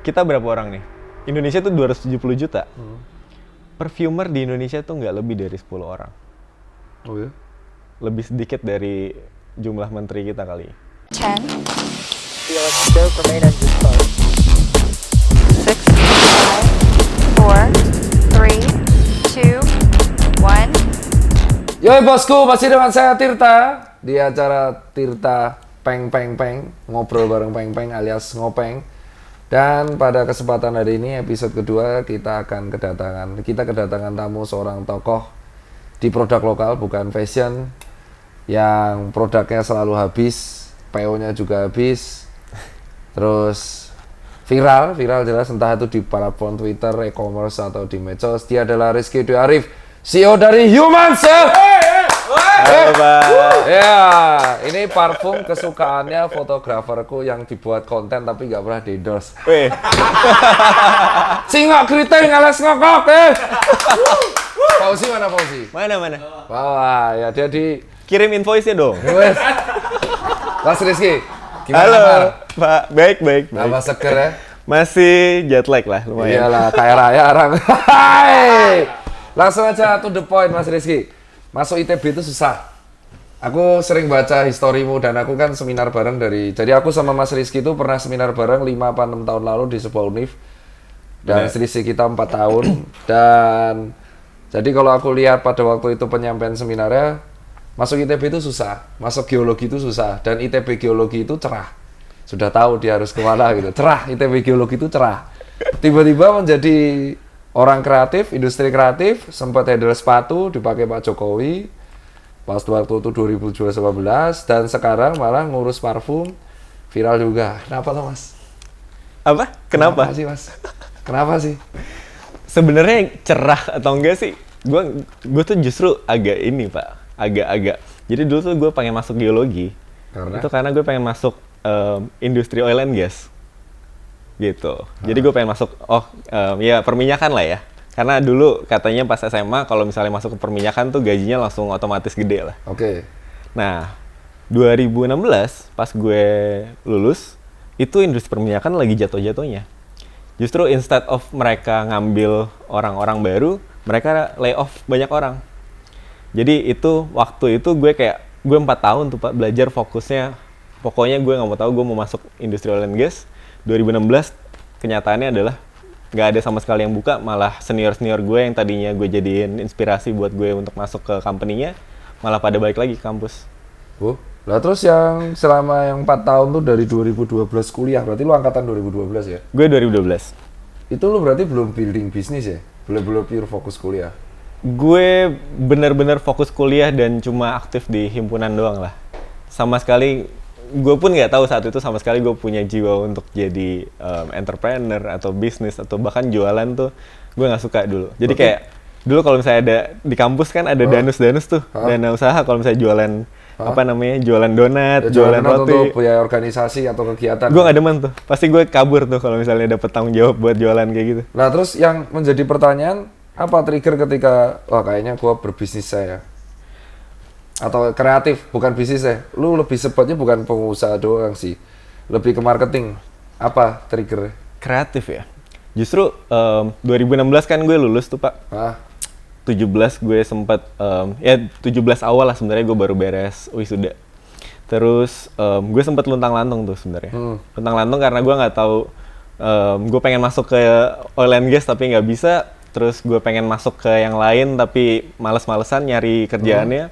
kita berapa orang nih? Indonesia tuh 270 juta. Perfumer di Indonesia tuh nggak lebih dari 10 orang. Oh ya? Lebih sedikit dari jumlah menteri kita kali. 10. Don't remain on this phone. 6, 5, 4, 3, 2, 1. Yoi bosku, masih dengan saya Tirta di acara Tirta Peng Peng Peng, ngobrol bareng Peng Peng alias ngopeng. Dan pada kesempatan hari ini episode kedua kita kedatangan tamu seorang tokoh di produk lokal bukan fashion yang produknya selalu habis, PO-nya juga habis. Terus viral jelas entah itu di platform Twitter, e-commerce atau di medsos. Dia adalah Rizky Dwi Arif, CEO dari Human Self. Halo, Pak. Ya, ini parfum kesukaannya fotograferku yang dibuat konten tapi nggak pernah di-endorse. Weh, Singok keriting alas ngokok Fauzi mana Fauzi? mana? Wah, ya dia di Kirim invoice-nya dong. Wes. Mas Rizky, gimana Halo, Mar? Pak. Baik. Nama seger ya? Masih jet lag lah, lumayan. Iyalah, kaya raya orang. Hai. Langsung aja to the point Mas Rizky. Masuk ITB itu susah. Aku sering baca historimu dan aku kan seminar bareng jadi aku sama Mas Rizky itu pernah seminar bareng 5 apa 6 tahun lalu di sebuah univ. Dan selisih kita 4 tahun. Dan jadi kalau aku lihat pada waktu itu penyampaian seminarnya, masuk ITB itu susah, masuk geologi itu susah, dan ITB geologi itu cerah. Sudah tahu dia harus kemana gitu, cerah, ITB geologi itu cerah. Tiba-tiba menjadi orang kreatif, industri kreatif, sempat handle sepatu, dipakai Pak Jokowi, pas waktu itu 2018, dan sekarang malah ngurus parfum, viral juga. Kenapa tuh Mas? Apa? Kenapa? Sih Mas? Kenapa sih? Sebenarnya cerah atau enggak sih? Gue tuh justru agak ini, Pak. Agak. Jadi dulu tuh gue pengen masuk geologi. Karena gue pengen masuk industri oil and gas. Gitu. Jadi gue pengen masuk ya perminyakan lah ya. Karena dulu katanya pas SMA kalau misalnya masuk ke perminyakan tuh gajinya langsung otomatis gede lah. Oke. Nah, 2016 pas gue lulus, itu industri perminyakan lagi jatuh-jatuhnya. Justru instead of mereka ngambil orang-orang baru, mereka lay off banyak orang. Jadi waktu itu gue 4 tahun tuh Pak belajar fokusnya. Pokoknya gue nggak mau tahu gue mau masuk industri oil and gas. 2016 kenyataannya adalah nggak ada sama sekali yang buka, malah senior gue yang tadinya gue jadiin inspirasi buat gue untuk masuk ke company-nya malah pada balik lagi ke kampus. Lah terus yang selama yang 4 tahun tuh dari 2012 kuliah, berarti lu angkatan 2012 ya? Gue 2012. Itu lu berarti belum building bisnis ya? Belum pure fokus kuliah? Gue bener-bener fokus kuliah dan cuma aktif di himpunan doang lah. Sama sekali gue pun nggak tahu saat itu sama sekali gue punya jiwa untuk jadi entrepreneur atau bisnis atau bahkan jualan tuh gue nggak suka dulu. Jadi kayak dulu kalau misalnya ada di kampus kan ada danus tuh, dana usaha kalau misalnya jualan jualan donat, jualan roti. Untuk punya organisasi atau kegiatan. Gue nggak demen tuh, pasti gue kabur tuh kalau misalnya dapet tanggung jawab buat jualan kayak gitu. Nah terus yang menjadi pertanyaan, apa trigger ketika kayaknya gue berbisnis saya? Atau kreatif, bukan bisnis ya? Lu lebih sebutnya bukan pengusaha doang sih, lebih ke marketing. Apa triggernya? Kreatif ya? Justru 2016 kan gue lulus tuh Pak. 17 gue sempat 17 awal lah sebenarnya gue baru beres wisuda. Terus gue sempat luntang-lantung tuh sebenarnya. Luntang-lantung karena gue nggak tahu gue pengen masuk ke oil and gas tapi nggak bisa. Terus gue pengen masuk ke yang lain tapi males-malesan nyari kerjaannya.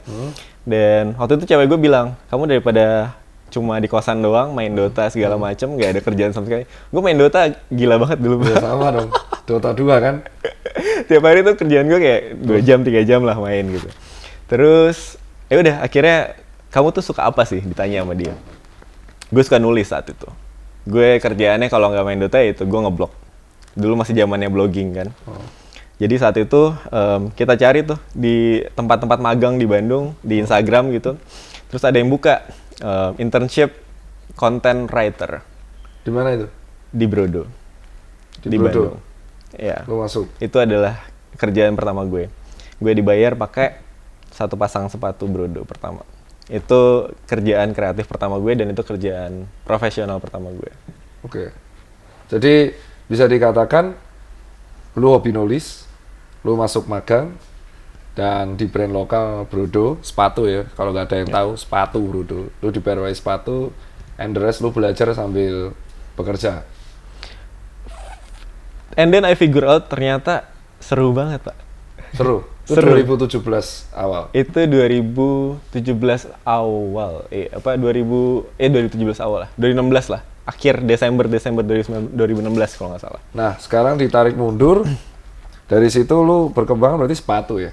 Dan waktu itu cewek gue bilang, kamu daripada cuma di kosan doang main Dota segala macem, nggak ada kerjaan sama sekali. Gue main Dota gila banget dulu. Ya sama dong, Dota 2 kan? Tiap hari tuh kerjaan gue kayak 2 jam, 3 jam lah main gitu. Terus, ya udah akhirnya kamu tuh suka apa sih ditanya sama dia. Gue suka nulis saat itu. Gue kerjaannya kalau nggak main Dota itu gue ngeblog. Dulu masih zamannya blogging kan. Jadi saat itu kita cari tuh di tempat-tempat magang di Bandung, di Instagram gitu. Terus ada yang buka internship content writer. Di mana itu? Di Brodo. Di Bandung. Iya. Lu masuk? Itu adalah kerjaan pertama gue. Gue dibayar pakai 1 pasang sepatu Brodo pertama. Itu kerjaan kreatif pertama gue dan itu kerjaan profesional pertama gue. Oke. Jadi bisa dikatakan lu hobi nulis, lu masuk magang, dan di brand lokal Brodo, sepatu ya, kalau nggak ada yang tahu, sepatu Brodo. Lu di PRY sepatu, and the rest lu belajar sambil bekerja. And then I figure out ternyata seru banget, Pak. Seru? Itu Seru. 2017 awal? Itu 2017 awal, 2017 awal lah, 2016 lah, akhir Desember 2016 kalau nggak salah. Nah, sekarang ditarik mundur, dari situ lu berkembang berarti sepatu ya?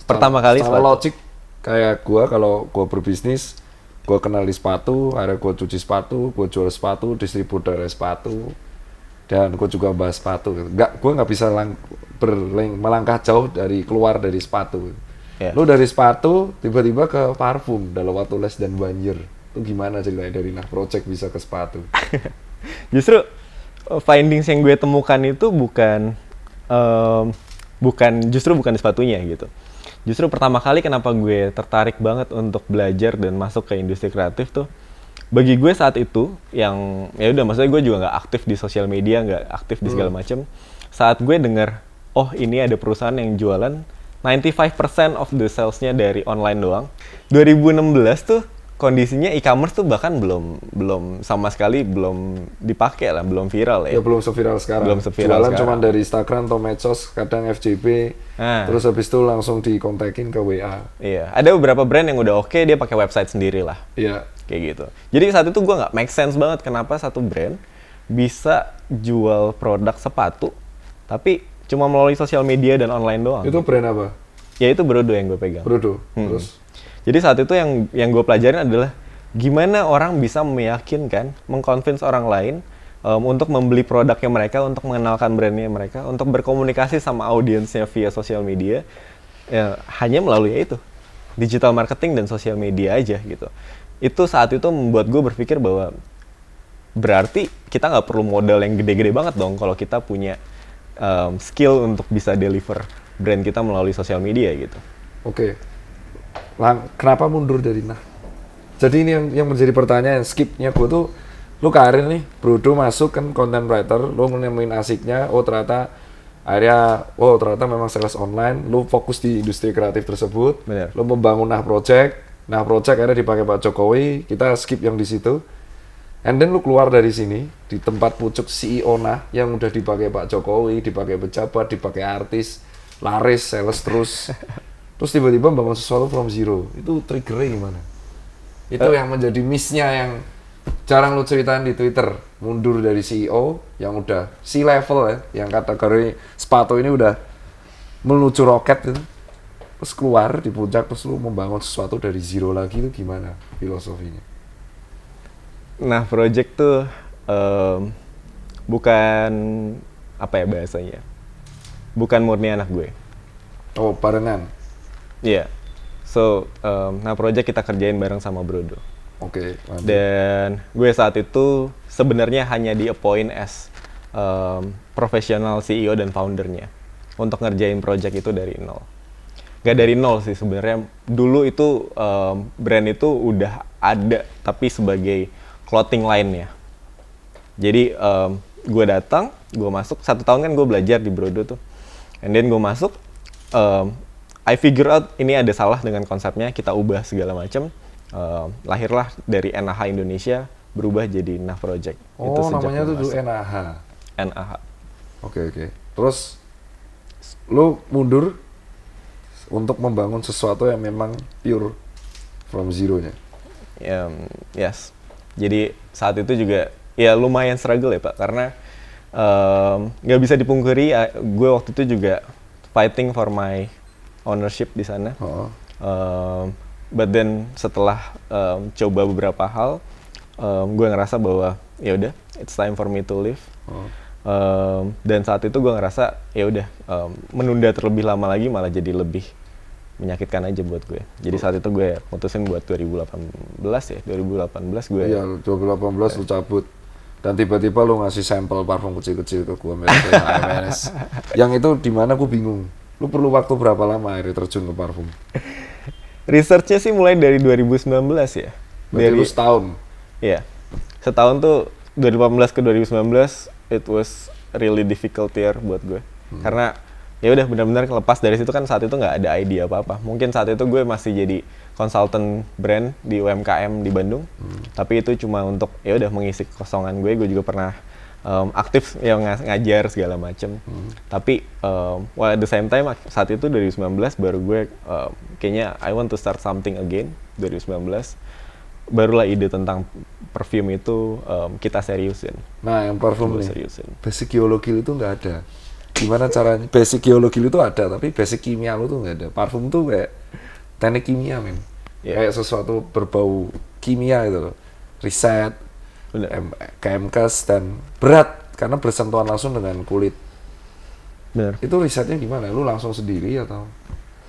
Pertama kali secara sepatu. logik, kayak gua kalau gua berbisnis, gua kenal di sepatu, akhirnya gua cuci sepatu, gua jual sepatu, distributor sepatu, dan gua juga bahas sepatu. Gua nggak bisa melangkah jauh keluar dari sepatu. Yeah. Lu dari sepatu tiba-tiba ke parfum dalam waktu les dan banjir. Itu gimana ceritanya dari Nah Project bisa ke sepatu? Justru findings yang gue temukan itu bukan di sepatunya gitu. Justru pertama kali kenapa gue tertarik banget untuk belajar dan masuk ke industri kreatif tuh, bagi gue saat itu yang ya udah, maksudnya gue juga nggak aktif di sosial media, nggak aktif di segala macem. Saat gue dengar, oh ini ada perusahaan yang jualan 95% of the sales-nya dari online doang. 2016 tuh kondisinya e-commerce tuh bahkan belum sama sekali belum dipakai lah, belum viral Ya belum seviral sekarang. Belum seviral Jualan sekarang. cuma dari Instagram atau medsos, kadang FJP, terus habis itu langsung dikontakin ke WA. Iya, ada beberapa brand yang udah oke, dia pakai website sendiri lah. Iya. Kayak gitu. Jadi saat itu gue nggak make sense banget kenapa satu brand bisa jual produk sepatu, tapi cuma melalui sosial media dan online doang. Itu brand apa? Ya itu Brodo yang gue pegang. Brodo. Terus? Jadi saat itu yang gue pelajarin adalah gimana orang bisa meyakinkan, mengconvince orang lain untuk membeli produknya mereka, untuk mengenalkan brandnya mereka, untuk berkomunikasi sama audiensnya via sosial media, ya, hanya melalui itu, digital marketing dan sosial media aja gitu. Itu saat itu membuat gue berpikir bahwa berarti kita nggak perlu modal yang gede-gede banget dong kalau kita punya skill untuk bisa deliver brand kita melalui sosial media gitu. Oke. Kenapa mundur dari Nah? Jadi ini yang menjadi pertanyaan, skipnya gue tuh, lu karir nih, Brodo masuk kan content writer, lu nemuin asiknya, ternyata memang sales online, lu fokus di industri kreatif tersebut, Bener. lu membangun Nah Project akhirnya dipakai Pak Jokowi, kita skip yang di situ, and then lu keluar dari sini, di tempat pucuk CEO Nah, yang udah dipakai Pak Jokowi, dipakai pejabat, dipakai artis, laris, sales terus tiba-tiba bangun sesuatu from zero, itu triggernya gimana? Itu yang menjadi miss-nya yang jarang lu ceritain di Twitter, mundur dari CEO yang udah C-level ya, yang kategori sepatu ini udah menuju roket itu, terus keluar di puncak, terus lu membangun sesuatu dari zero lagi, itu gimana filosofinya? Nah, project tuh bukan apa ya bahasanya, bukan murni anak gue. Oh, barengan. Iya. Yeah. So, Nah Project kita kerjain bareng sama Brodo. Oke, lanjut. Dan gue saat itu sebenarnya hanya di appoint as profesional CEO dan foundernya untuk ngerjain project itu dari nol. Gak dari nol sih sebenarnya. Dulu itu brand itu udah ada tapi sebagai clothing line-nya. Jadi gue datang, gue masuk, 1 tahun kan gue belajar di Brodo tuh. And then gue masuk, I figure out ini ada salah dengan konsepnya, kita ubah segala macam. Lahirlah dari NAH Indonesia, berubah jadi Nah Project. Oh, itu sejak namanya gue tuh dulu masuk. NAH. NAH. Oke. Terus lu mundur untuk membangun sesuatu yang memang pure from zero-nya. Yes. Jadi saat itu juga ya lumayan struggle ya Pak, karena nggak bisa dipungkiri, gue waktu itu juga fighting for my ownership di sana. But then setelah coba beberapa hal, gue ngerasa bahwa ya udah, it's time for me to leave. Dan saat itu gue ngerasa ya udah, menunda terlebih lama lagi malah jadi lebih menyakitkan aja buat gue. Jadi saat itu gue mutusin buat 2018 ya, 2018 gue. Iya, 2018 lu cabut. Dan tiba-tiba lu ngasih sampel parfum kecil-kecil ke gue merek HMS. Yang itu di mana gue bingung. Lu perlu waktu berapa lama akhirnya terjun ke parfum? Research-nya sih mulai dari 2019 ya. Berarti lu setahun? Iya. Setahun tuh 2018 ke 2019 it was really difficult year buat gue. Karena ya udah benar-benar lepas dari situ kan saat itu nggak ada idea apa-apa. Mungkin saat itu gue masih jadi konsultan brand di UMKM di Bandung. Tapi itu cuma untuk ya udah mengisi kekosongan gue. Gue juga pernah aktif yang ngajar segala macem. Tapi while at the same time saat itu 2019 baru gue kayaknya I want to start something again 2019. Barulah ide tentang perfume itu kita seriusin. Nah, yang parfum nih, seriusin. basic geologi itu nggak ada. Gimana caranya? Basic geologi itu ada, tapi basic kimia lu tuh nggak ada. Parfum tuh kayak teknik kimia, men. Yeah. Kayak sesuatu berbau kimia gitu loh. Riset, Kemkes, dan berat karena bersentuhan langsung dengan kulit. Bener. Itu risetnya gimana? Lu langsung sendiri atau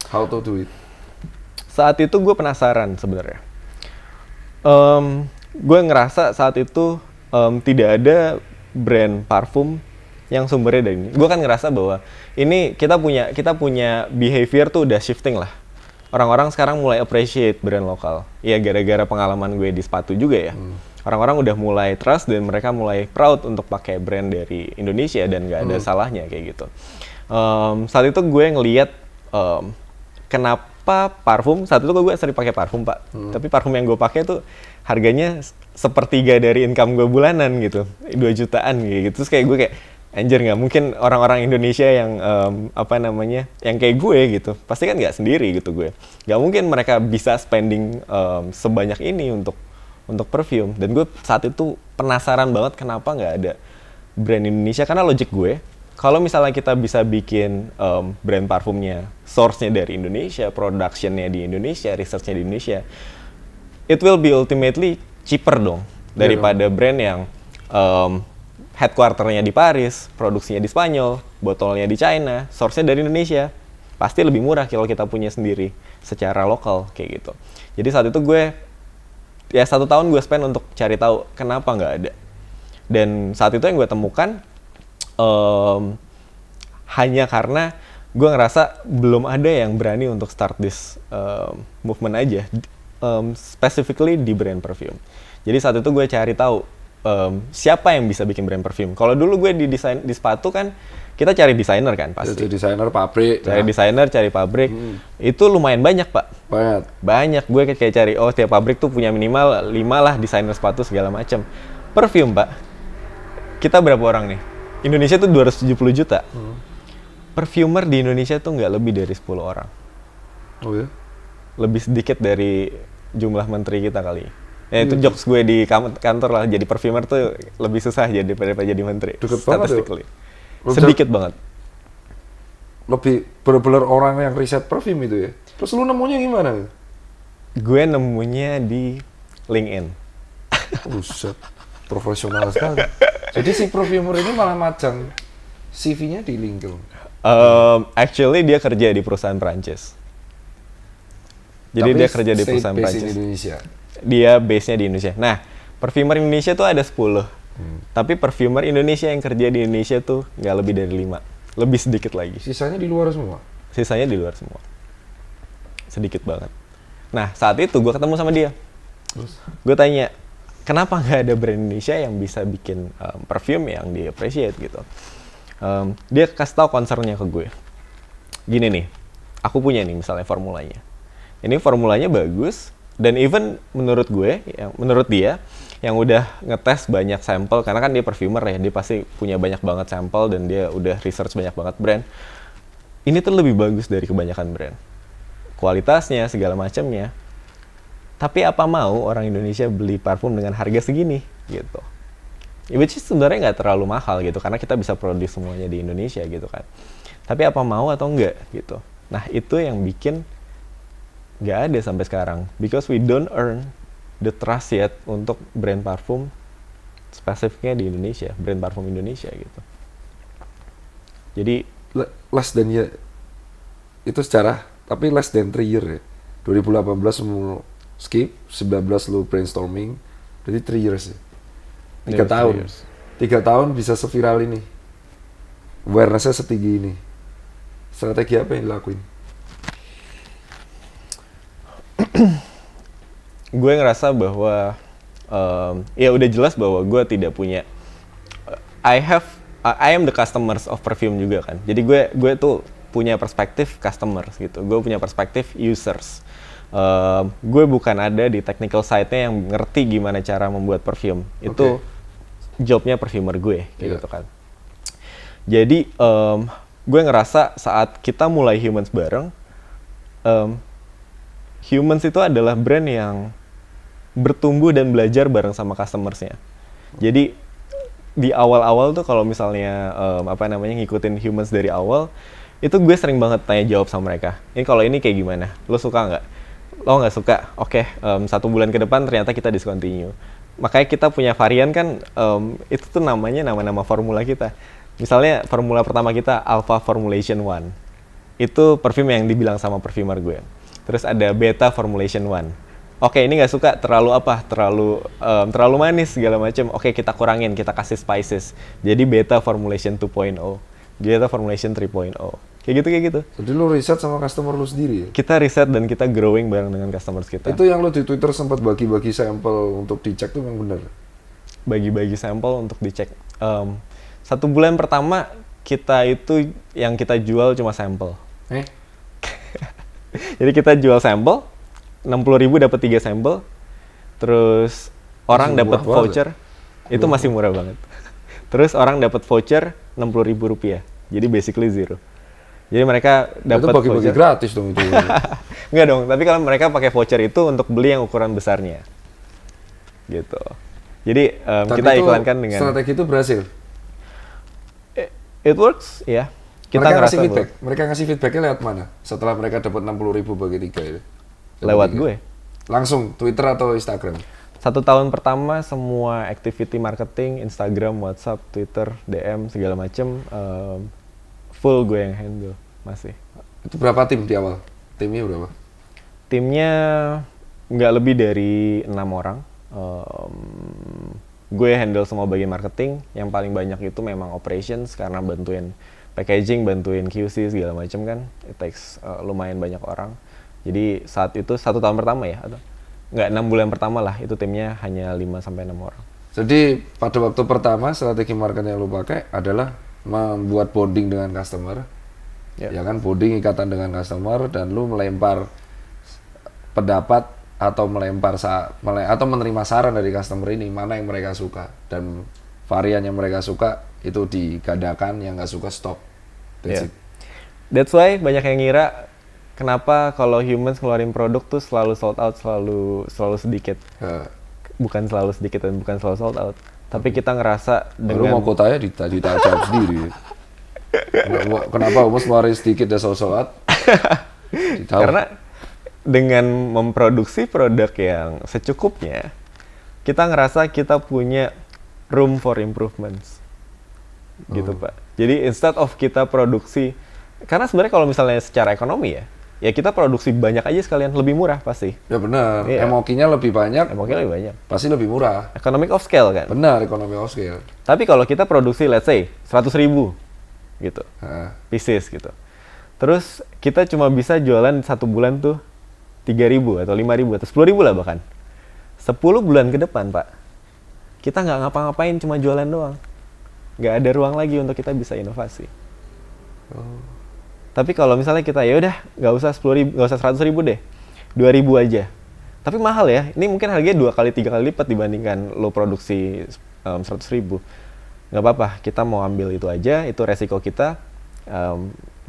how to do it? Saat itu gue penasaran sebenarnya. Gue ngerasa saat itu tidak ada brand parfum yang sumbernya dari ini. Gue kan ngerasa bahwa ini kita punya behavior tuh udah shifting lah. Orang-orang sekarang mulai appreciate brand lokal. Ya gara-gara pengalaman gue di sepatu juga ya. Orang-orang udah mulai trust dan mereka mulai proud untuk pakai brand dari Indonesia dan nggak ada salahnya kayak gitu. Saat itu gue ngelihat kenapa parfum, saat itu gue sering pakai parfum pak. Tapi parfum yang gue pakai tuh harganya sepertiga dari income gue bulanan gitu, 2 jutaan gitu. Terus kayak gue kayak anjir nggak mungkin orang-orang Indonesia yang yang kayak gue gitu, pasti kan nggak sendiri gitu gue. Nggak mungkin mereka bisa spending sebanyak ini untuk perfume. Dan gue saat itu penasaran banget kenapa nggak ada brand Indonesia, karena logic gue kalau misalnya kita bisa bikin brand parfumnya, source-nya dari Indonesia, production-nya di Indonesia, research-nya di Indonesia, it will be ultimately cheaper dong daripada brand yang headquarter-nya di Paris, produksinya di Spanyol, botolnya di China, source-nya dari Indonesia. Pasti lebih murah kalau kita punya sendiri secara lokal kayak gitu. Jadi saat itu gue ya 1 tahun gue spend untuk cari tahu kenapa nggak ada. Dan saat itu yang gue temukan hanya karena gue ngerasa belum ada yang berani untuk start this movement aja, specifically di brand perfume. Jadi saat itu gue cari tahu siapa yang bisa bikin brand perfume. Kalau dulu gue di sepatu kan kita cari desainer kan pasti. Jadi desainer pabrik. Cari desainer, cari pabrik. Itu lumayan banyak pak. Banyak. Gue kayak cari tiap pabrik tuh punya minimal 5 lah desainer sepatu segala macam. Perfume pak. Kita berapa orang nih? Indonesia tuh 270 juta. Perfumer di Indonesia tuh nggak lebih dari 10 orang. Oh ya? Lebih sedikit dari jumlah menteri kita kali. Ya itu jokes gue di kantor lah, jadi perfumer tuh lebih susah daripada jadi menteri. Deket banget ya? Sedikit banget. Lebih bener-bener orang yang riset perfume itu ya? Terus lu nemunya gimana? Gue nemunya di LinkedIn. Buset, profesional sekali. Jadi si perfumer ini malah majang CV-nya di LinkedIn? Actually dia kerja di perusahaan Prancis. Jadi dia kerja di perusahaan Prancis. Indonesia. Dia base-nya di Indonesia. Nah, perfumer Indonesia tuh ada 10. Tapi perfumer Indonesia yang kerja di Indonesia tuh nggak lebih dari 5. Lebih sedikit lagi. Sisanya di luar semua? Sisanya di luar semua. Sedikit banget. Nah, saat itu gue ketemu sama dia. Terus? Gue tanya, kenapa nggak ada brand Indonesia yang bisa bikin perfume yang di-appreciate gitu. Dia kasih tahu concern-nya ke gue. Gini nih, aku punya nih misalnya formulanya. Ini formulanya bagus, dan even menurut gue, menurut dia, yang udah ngetes banyak sampel, karena kan dia perfumer ya, dia pasti punya banyak banget sampel, dan dia udah research banyak banget brand. Ini tuh lebih bagus dari kebanyakan brand. Kualitasnya, segala macamnya. Tapi apa mau orang Indonesia beli parfum dengan harga segini, gitu. Which is sebenarnya nggak terlalu mahal gitu, karena kita bisa produce semuanya di Indonesia gitu kan. Tapi apa mau atau enggak gitu. Nah itu yang bikin nggak ada sampai sekarang, because we don't earn the trust yet untuk brand parfum spesifiknya di Indonesia, brand parfum Indonesia gitu. Jadi less than year itu secara, tapi less than 3 year ya. 2018 lu skip, 19 lu brainstorming, jadi 3 years ya. 3 tahun. 3 tahun bisa seviral ini, awareness-nya setinggi ini. Strategi apa yang dilakuin? Gue ngerasa bahwa ya udah jelas bahwa gue tidak punya I am the customers of perfume juga kan. Jadi gue tuh punya perspektif customers gitu. Gue punya perspektif users. Gue bukan ada di technical side-nya yang ngerti gimana cara membuat perfume. Itu jobnya perfumer gue kayak gitu kan. Jadi gue ngerasa saat kita mulai Humans bareng, Humans itu adalah brand yang bertumbuh dan belajar bareng sama customers-nya. Jadi di awal-awal tuh kalau misalnya ngikutin Humans dari awal, itu gue sering banget tanya jawab sama mereka. Ini kalau ini kayak gimana? Lo suka nggak? Lo nggak suka? Oke, 1 bulan ke depan ternyata kita discontinue. Makanya kita punya varian kan, itu tuh namanya nama-nama formula kita. Misalnya formula pertama kita Alpha Formulation 1. Itu perfume yang dibilang sama perfumer gue. Terus ada Beta Formulation 1. Oke, ini nggak suka, terlalu terlalu manis segala macam. Oke, kita kurangin, kita kasih spices. Jadi Beta Formulation 2.0, Beta Formulation 3.0. Kayak gitu. Jadi lu riset sama customer lu sendiri ya? Kita riset dan kita growing bareng dengan customers kita. Itu yang lu di Twitter sempat bagi-bagi sampel untuk dicek tuh memang benar? Bagi-bagi sampel untuk dicek. 1 bulan pertama kita itu yang kita jual cuma sampel. Jadi kita jual sampel, 60.000 dapat 3 sampel, terus orang dapat voucher, itu masih murah banget. Terus orang dapat voucher 60.000 rupiah, jadi basically zero. Jadi mereka dapat voucher. Itu bagi-bagi gratis dong itu. Enggak dong, tapi kalau mereka pakai voucher itu untuk beli yang ukuran besarnya, gitu. Jadi kita iklankan dengan. Strategi itu berhasil. It works, ya. Kita mereka ngasih feedback. Mereka ngasih feedbacknya lewat mana? Setelah mereka dapat 60.000 bagi 3 itu. Lewat gue. Langsung Twitter atau Instagram? 1 tahun pertama semua activity marketing, Instagram, WhatsApp, Twitter, DM segala macem full gue yang handle masih. Itu berapa tim di awal? Timnya berapa? Timnya nggak lebih dari 6 orang. Gue handle semua bagian marketing. Yang paling banyak itu memang operations karena bantuin packaging, bantuin QC segala macem kan. It takes lumayan banyak orang. Jadi saat itu 1 tahun pertama ya, atau nggak 6 bulan pertama lah, itu timnya hanya 5-6 orang. Jadi pada waktu pertama strategi marketing yang lu pakai adalah membuat bonding dengan customer, ya kan, bonding ikatan dengan customer, dan lu melempar pendapat atau atau menerima saran dari customer ini mana yang mereka suka, dan varian yang mereka suka itu digandakan, yang nggak suka stop. That's why banyak yang ngira kenapa kalau Humans ngeluarin produk tuh selalu sold out, selalu sedikit. Bukan selalu sedikit dan bukan selalu sold out. Tapi kita ngerasa dengan... Lu mau kotanya ditajam sendiri. Kenapa Humans ngeluarin sedikit dan sold out? Karena dengan memproduksi produk yang secukupnya, kita ngerasa kita punya room for improvements. Gitu Pak. Jadi instead of kita produksi, karena sebenarnya kalau misalnya secara ekonomi ya kita produksi banyak aja sekalian, lebih murah pasti. Ya benar, MOQ-nya lebih banyak. MOQ-nya lebih banyak. Pasti lebih murah. Economic of scale kan? Benar, economic of scale. Tapi kalau kita produksi, let's say, 100.000 gitu, pieces gitu. Terus kita cuma bisa jualan 1 bulan tuh 3.000 atau 5.000 atau 10.000 lah bahkan. 10 bulan ke depan Pak, kita nggak ngapa-ngapain, cuma jualan doang. Nggak ada ruang lagi untuk kita bisa inovasi. Tapi kalau misalnya kita ya udah nggak usah 10.000, nggak usah 100.000 deh, 2.000 aja. Tapi mahal ya. Ini mungkin harganya 2 kali 3 kali lipat dibandingkan lo produksi 100.000. Nggak apa-apa, kita mau ambil itu aja, itu resiko kita.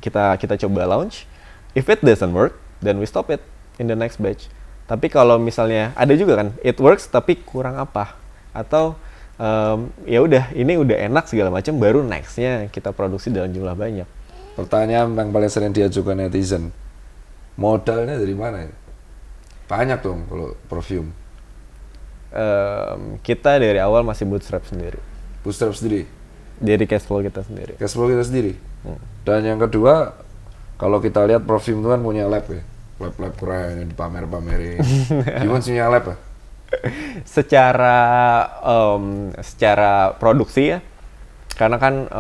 Kita coba launch. If it doesn't work, then we stop it in the next batch. Tapi kalau misalnya ada juga kan, it works tapi kurang apa? Atau ya udah, ini udah enak segala macam, baru nextnya kita produksi dalam jumlah banyak. Pertanyaan yang paling sering diajukan netizen, modalnya dari mana ya? Banyak dong kalau perfume. Kita dari awal masih bootstrap sendiri. Bootstrap sendiri? Dari cash flow kita sendiri. Cash flow kita sendiri? Dan yang kedua, kalau kita lihat perfume itu kan punya lab ya? Lab-lab keren yang dipamer-pamerin. Gimana punya lab ya? Secara produksi ya, karena kan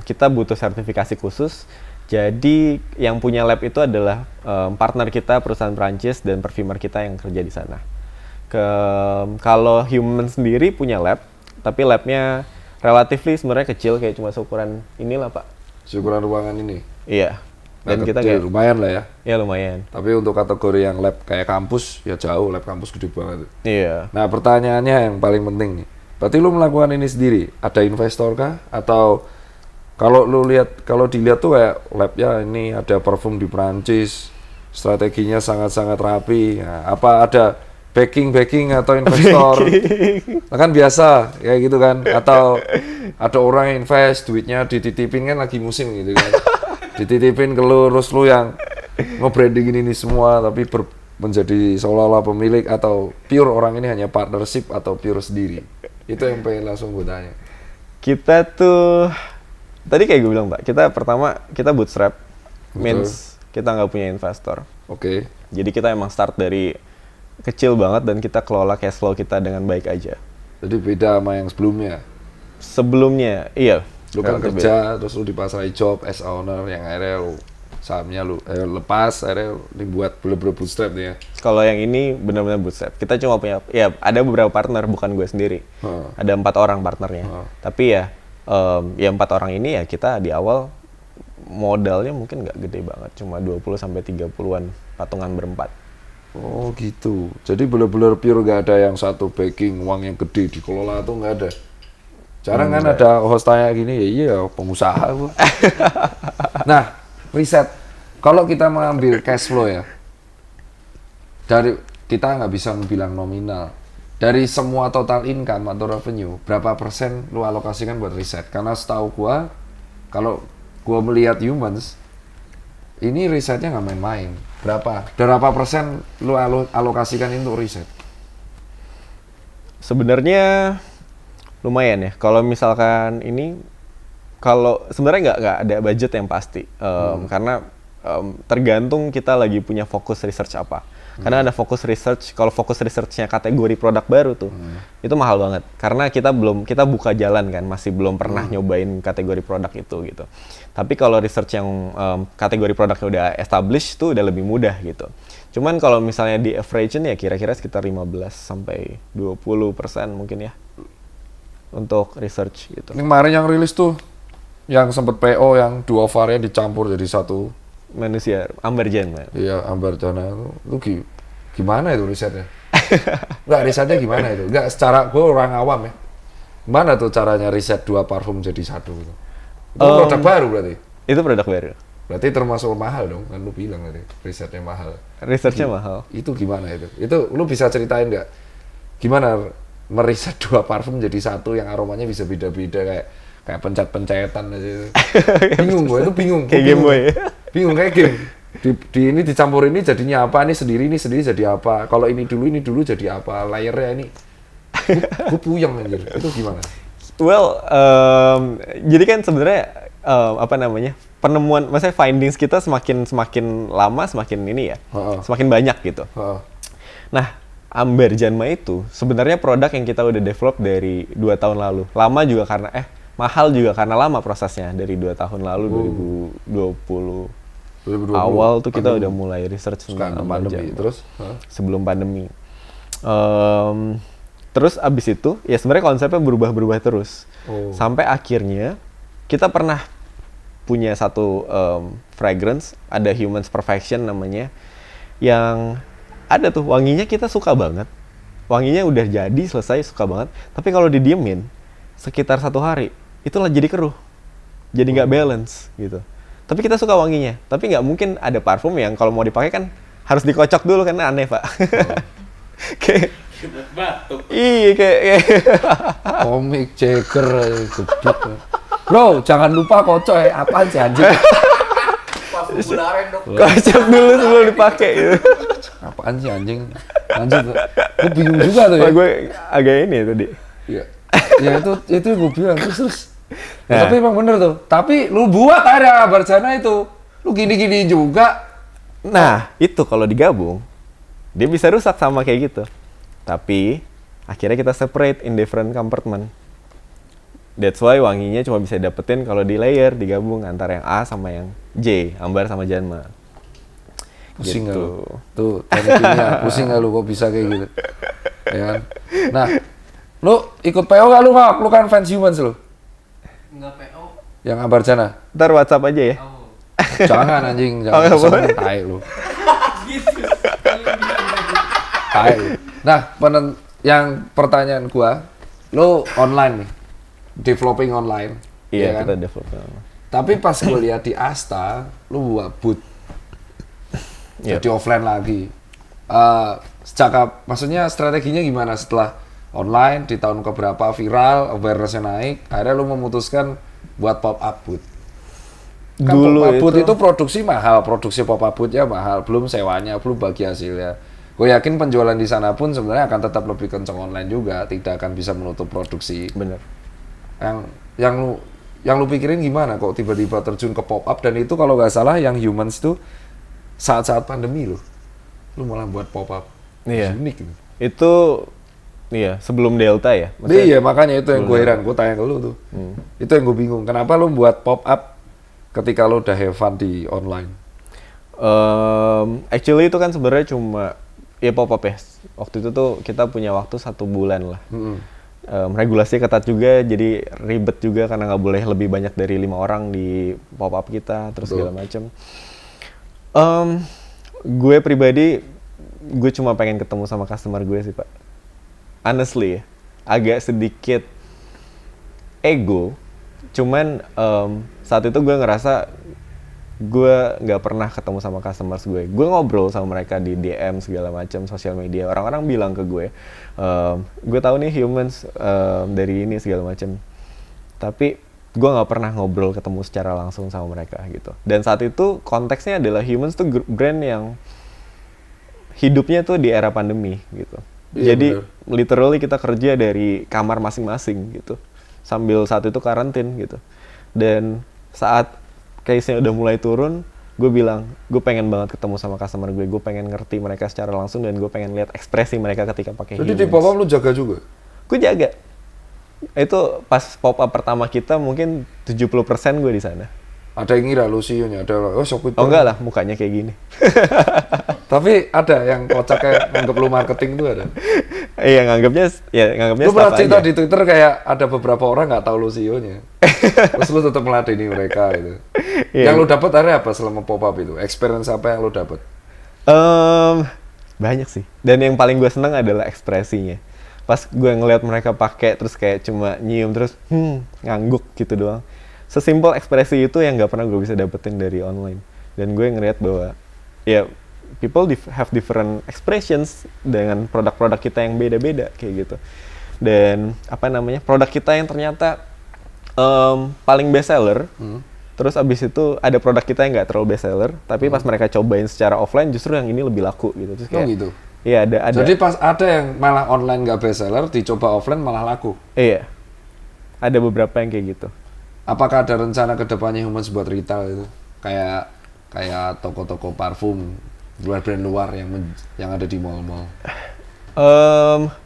kita butuh sertifikasi khusus. Jadi yang punya lab itu adalah partner kita, perusahaan Prancis, dan perfumer kita yang kerja di sana. Kalau Human sendiri punya lab, tapi labnya relatively sebenarnya kecil, kayak cuma seukuran inilah Pak. Ukuran ruangan ini. Iya. Dan Nah, kita kecil, kayak lumayan lah ya. ya lumayan. Tapi untuk kategori yang lab kayak kampus, ya jauh, lab kampus gede banget. Iya. Nah, pertanyaannya yang paling penting nih. Berarti lu melakukan ini sendiri? Ada investor kah? Atau kalau dilihat tuh kayak labnya ini ada parfum di Perancis, strateginya sangat-sangat rapi. Nah, apa ada backing atau investor? Nah, kan biasa kayak gitu kan? Atau ada orang yang invest, duitnya dititipin, kan lagi musim gitu kan? Dititipin ke lu, terus lu yang nge-branding ini semua, tapi menjadi seolah-olah pemilik, atau pure orang ini hanya partnership atau pure sendiri. Itu yang pengen langsung gue tanya. Kita tuh tadi kayak gue bilang Pak, kita pertama kita bootstrap, means kita nggak punya investor. Oke. Jadi kita emang start dari kecil banget dan kita kelola cash flow kita dengan baik aja. Jadi beda sama yang sebelumnya. Sebelumnya, iya. Lu kan relatif kerja, terus lu dipasrai job as owner, yang akhirnya lu sahamnya lu lepas, akhirnya dibuat bener-bener bootstrap nih ya. Kalau yang ini benar-benar bootstrap. Kita cuma punya, ya ada beberapa partner, bukan gue sendiri. Ada 4 orang partnernya. Tapi ya, ya 4 orang ini ya kita di awal modalnya mungkin nggak gede banget, cuma 20-30-an patungan berempat. Oh gitu. Jadi bener-bener pure, gak ada yang satu backing, uang yang gede dikelola tuh nggak ada. Jarang kan ada host tanya gini, ya iya pengusaha gua. Nah, riset. Kalau kita mengambil cash flow ya, dari kita nggak bisa bilang nominal. Dari semua total income atau revenue, berapa persen lu alokasikan buat riset? Karena setahu gua, kalau gua melihat humans, ini risetnya nggak main-main. Berapa persen lu alokasikan untuk riset? Sebenarnya lumayan ya. Kalau misalkan ini, kalau sebenarnya nggak ada budget yang pasti, karena tergantung kita lagi punya fokus research apa. Karena ada fokus research, kalau fokus researchnya kategori produk baru tuh, itu mahal banget. Karena kita buka jalan kan, masih belum pernah nyobain kategori produk itu gitu. Tapi kalau research yang kategori produknya udah established tuh udah lebih mudah gitu. Cuman kalau misalnya di average ya kira-kira sekitar 15-20% mungkin ya untuk research gitu. Ini kemarin yang rilis tuh, yang sempet PO yang 2 varian dicampur jadi satu. Manusia, Amber Jana. Iya, Amber Jana itu gimana itu risetnya? Enggak, risetnya gimana itu? Enggak, secara gue orang awam ya. Gimana tuh caranya riset 2 parfum jadi satu gitu? Itu produk baru berarti? Itu produk baru. Berarti termasuk mahal dong, kan lu bilang tadi, risetnya mahal. Researchnya mahal. Itu gimana itu? Itu lu bisa ceritain nggak? Gimana meriset 2 parfum jadi satu yang aromanya bisa beda-beda, kayak pencet-pencetan aja. Bingung gue, itu bingung. Kayak Game Boy. Bingung kayak game. Di ini dicampur ini jadinya apa, ini sendiri jadi apa. Kalau ini dulu jadi apa, layernya ini. Gue puyeng anjir. Itu gimana? Well, jadi kan sebenarnya apa namanya, penemuan, maksudnya findings kita semakin lama semakin ini ya, semakin banyak gitu. Nah, Amber Janma itu sebenarnya produk yang kita udah develop dari 2 tahun lalu. Lama juga karena mahal juga karena lama prosesnya, dari 2 tahun lalu 2020 awal tuh kita udah mulai research tentang Amber Janma. Terus sebelum pandemi. Terus abis itu ya sebenarnya konsepnya berubah terus. Sampai akhirnya kita pernah punya satu fragrance, ada Humans Perfection namanya, yang ada tuh wanginya kita suka banget. Wanginya udah jadi selesai, suka banget. Tapi kalau didiemin sekitar 1 hari, itulah jadi keruh. Jadi nggak balance gitu. Tapi kita suka wanginya. Tapi nggak mungkin ada parfum yang kalau mau dipakai kan harus dikocok dulu, kan aneh Pak. Kayak batuk. Iya kayak komik Jagger geblek. Bro, jangan lupa kocok ya. Apaan sih anjing? kocok dulu sebelum dipakai gitu. Apaan sih anjing? Lanjut. Gue bingung juga tuh ya. Gue agak ini tadi. Iya. Ya itu gue bilang terus. Ya, tapi emang bener tuh. Tapi lu buat akhirnya Barjana itu. Lu gini-gini juga. Nah, itu kalau digabung dia bisa rusak sama kayak gitu. Tapi akhirnya kita separate in different compartment. That's why wanginya cuma bisa dapetin kalau di layer, digabung antara yang A sama yang J, Ambar sama Janma. Pusing gitu. gak lu? Tuh, teknik kimia. Pusing gak lu kok bisa kayak gitu? Ya kan? Nah, lu ikut PO gak lu, Ngok? Lu kan fans Humans lu? Nggak PO. Yang Ambarjana. Ntar WhatsApp aja ya. Oh. Jangan anjing, Oh, nggak boleh. jangan tai lu. Gitu. Tai lu. Nah, yang pertanyaan gua, lu online nih. Developing online. Iya, ya kan? kita develop. Tapi pas gue lihat di Asta, lu buat booth. Iya. Jadi offline lagi. Maksudnya strateginya gimana setelah online di tahun keberapa viral, awareness-nya naik, akhirnya lu memutuskan buat pop up booth. Kan Dulu pop up booth itu- itu produksi mahal, produksi pop up booth-nya mahal, belum sewanya, belum bagi hasilnya. Gue yakin penjualan di sana pun sebenarnya akan tetap lebih kencang online juga, tidak akan bisa menutup produksi. Bener. Yang lu pikirin gimana kok tiba-tiba terjun ke pop up, dan itu kalau nggak salah yang Humans tuh saat-saat pandemi lu malah buat pop up. Iya. Unik gitu. Itu iya sebelum Delta ya. Iya, makanya itu yang gue heran, gue tanya ke lu tuh. Itu yang gue bingung, kenapa lu buat pop up ketika lu udah have fun di online? Actually itu kan sebenarnya cuma ya pop up ya. Waktu itu tuh kita punya waktu 1 bulan lah. Regulasinya ketat juga, jadi ribet juga karena nggak boleh lebih banyak dari 5 orang di pop up kita, terus Betul. segala macem. Gue pribadi, gue cuma pengen ketemu sama customer gue sih Pak. Honestly ya, agak sedikit ego. Cuman saat itu gue ngerasa gue nggak pernah ketemu sama customers gue. Gue ngobrol sama mereka di DM segala macam sosial media. Orang-orang bilang ke gue tahu nih Humans dari ini segala macam. Tapi gue nggak pernah ngobrol ketemu secara langsung sama mereka gitu. Dan saat itu konteksnya adalah Humans tuh brand yang hidupnya tuh di era pandemi gitu. Iya, Jadi bener. literally kita kerja dari kamar masing-masing gitu. Sambil saat itu karantin gitu. Dan saat case-nya udah mulai turun, gue bilang, gue pengen banget ketemu sama customer gue pengen ngerti mereka secara langsung dan gue pengen lihat ekspresi mereka ketika pakai Jadi di Humans. pop up lu jaga juga? Gue jaga. Itu pas pop up pertama kita mungkin 70% gue di sana. Ada yang ngira lu CEO-nya, ada Shopee. Oh enggak lah, mukanya kayak gini. Tapi ada yang kocak kayak nganggep lu marketing tuh ada. Iya, nganggapnya Lu pernah staff cerita aja. di Twitter kayak ada beberapa orang nggak tahu lu CEO-nya. Terus lu tetap meladeni mereka gitu. Iya. Yang lu dapat akhirnya apa selama pop up itu? Experience apa yang lu dapat? Banyak sih. Dan yang paling gue seneng adalah ekspresinya. Pas gue ngeliat mereka pakai terus kayak cuma nyium terus ngangguk gitu doang. Sesimpel ekspresi itu yang nggak pernah gue bisa dapetin dari online. Dan gue ngeliat bahwa ya people have different expressions dengan produk-produk kita yang beda-beda kayak gitu. Dan produk kita yang ternyata paling best seller. Terus abis itu ada produk kita yang nggak terlalu best seller, tapi pas mereka cobain secara offline justru yang ini lebih laku gitu. Terus kayak, gitu. Iya ada. Jadi pas ada yang malah online nggak best seller, dicoba offline malah laku. Iya, ada beberapa yang kayak gitu. Apakah ada rencana kedepannya Humans buat retail itu? Kayak toko-toko parfum brand luar yang ada di mall-mall.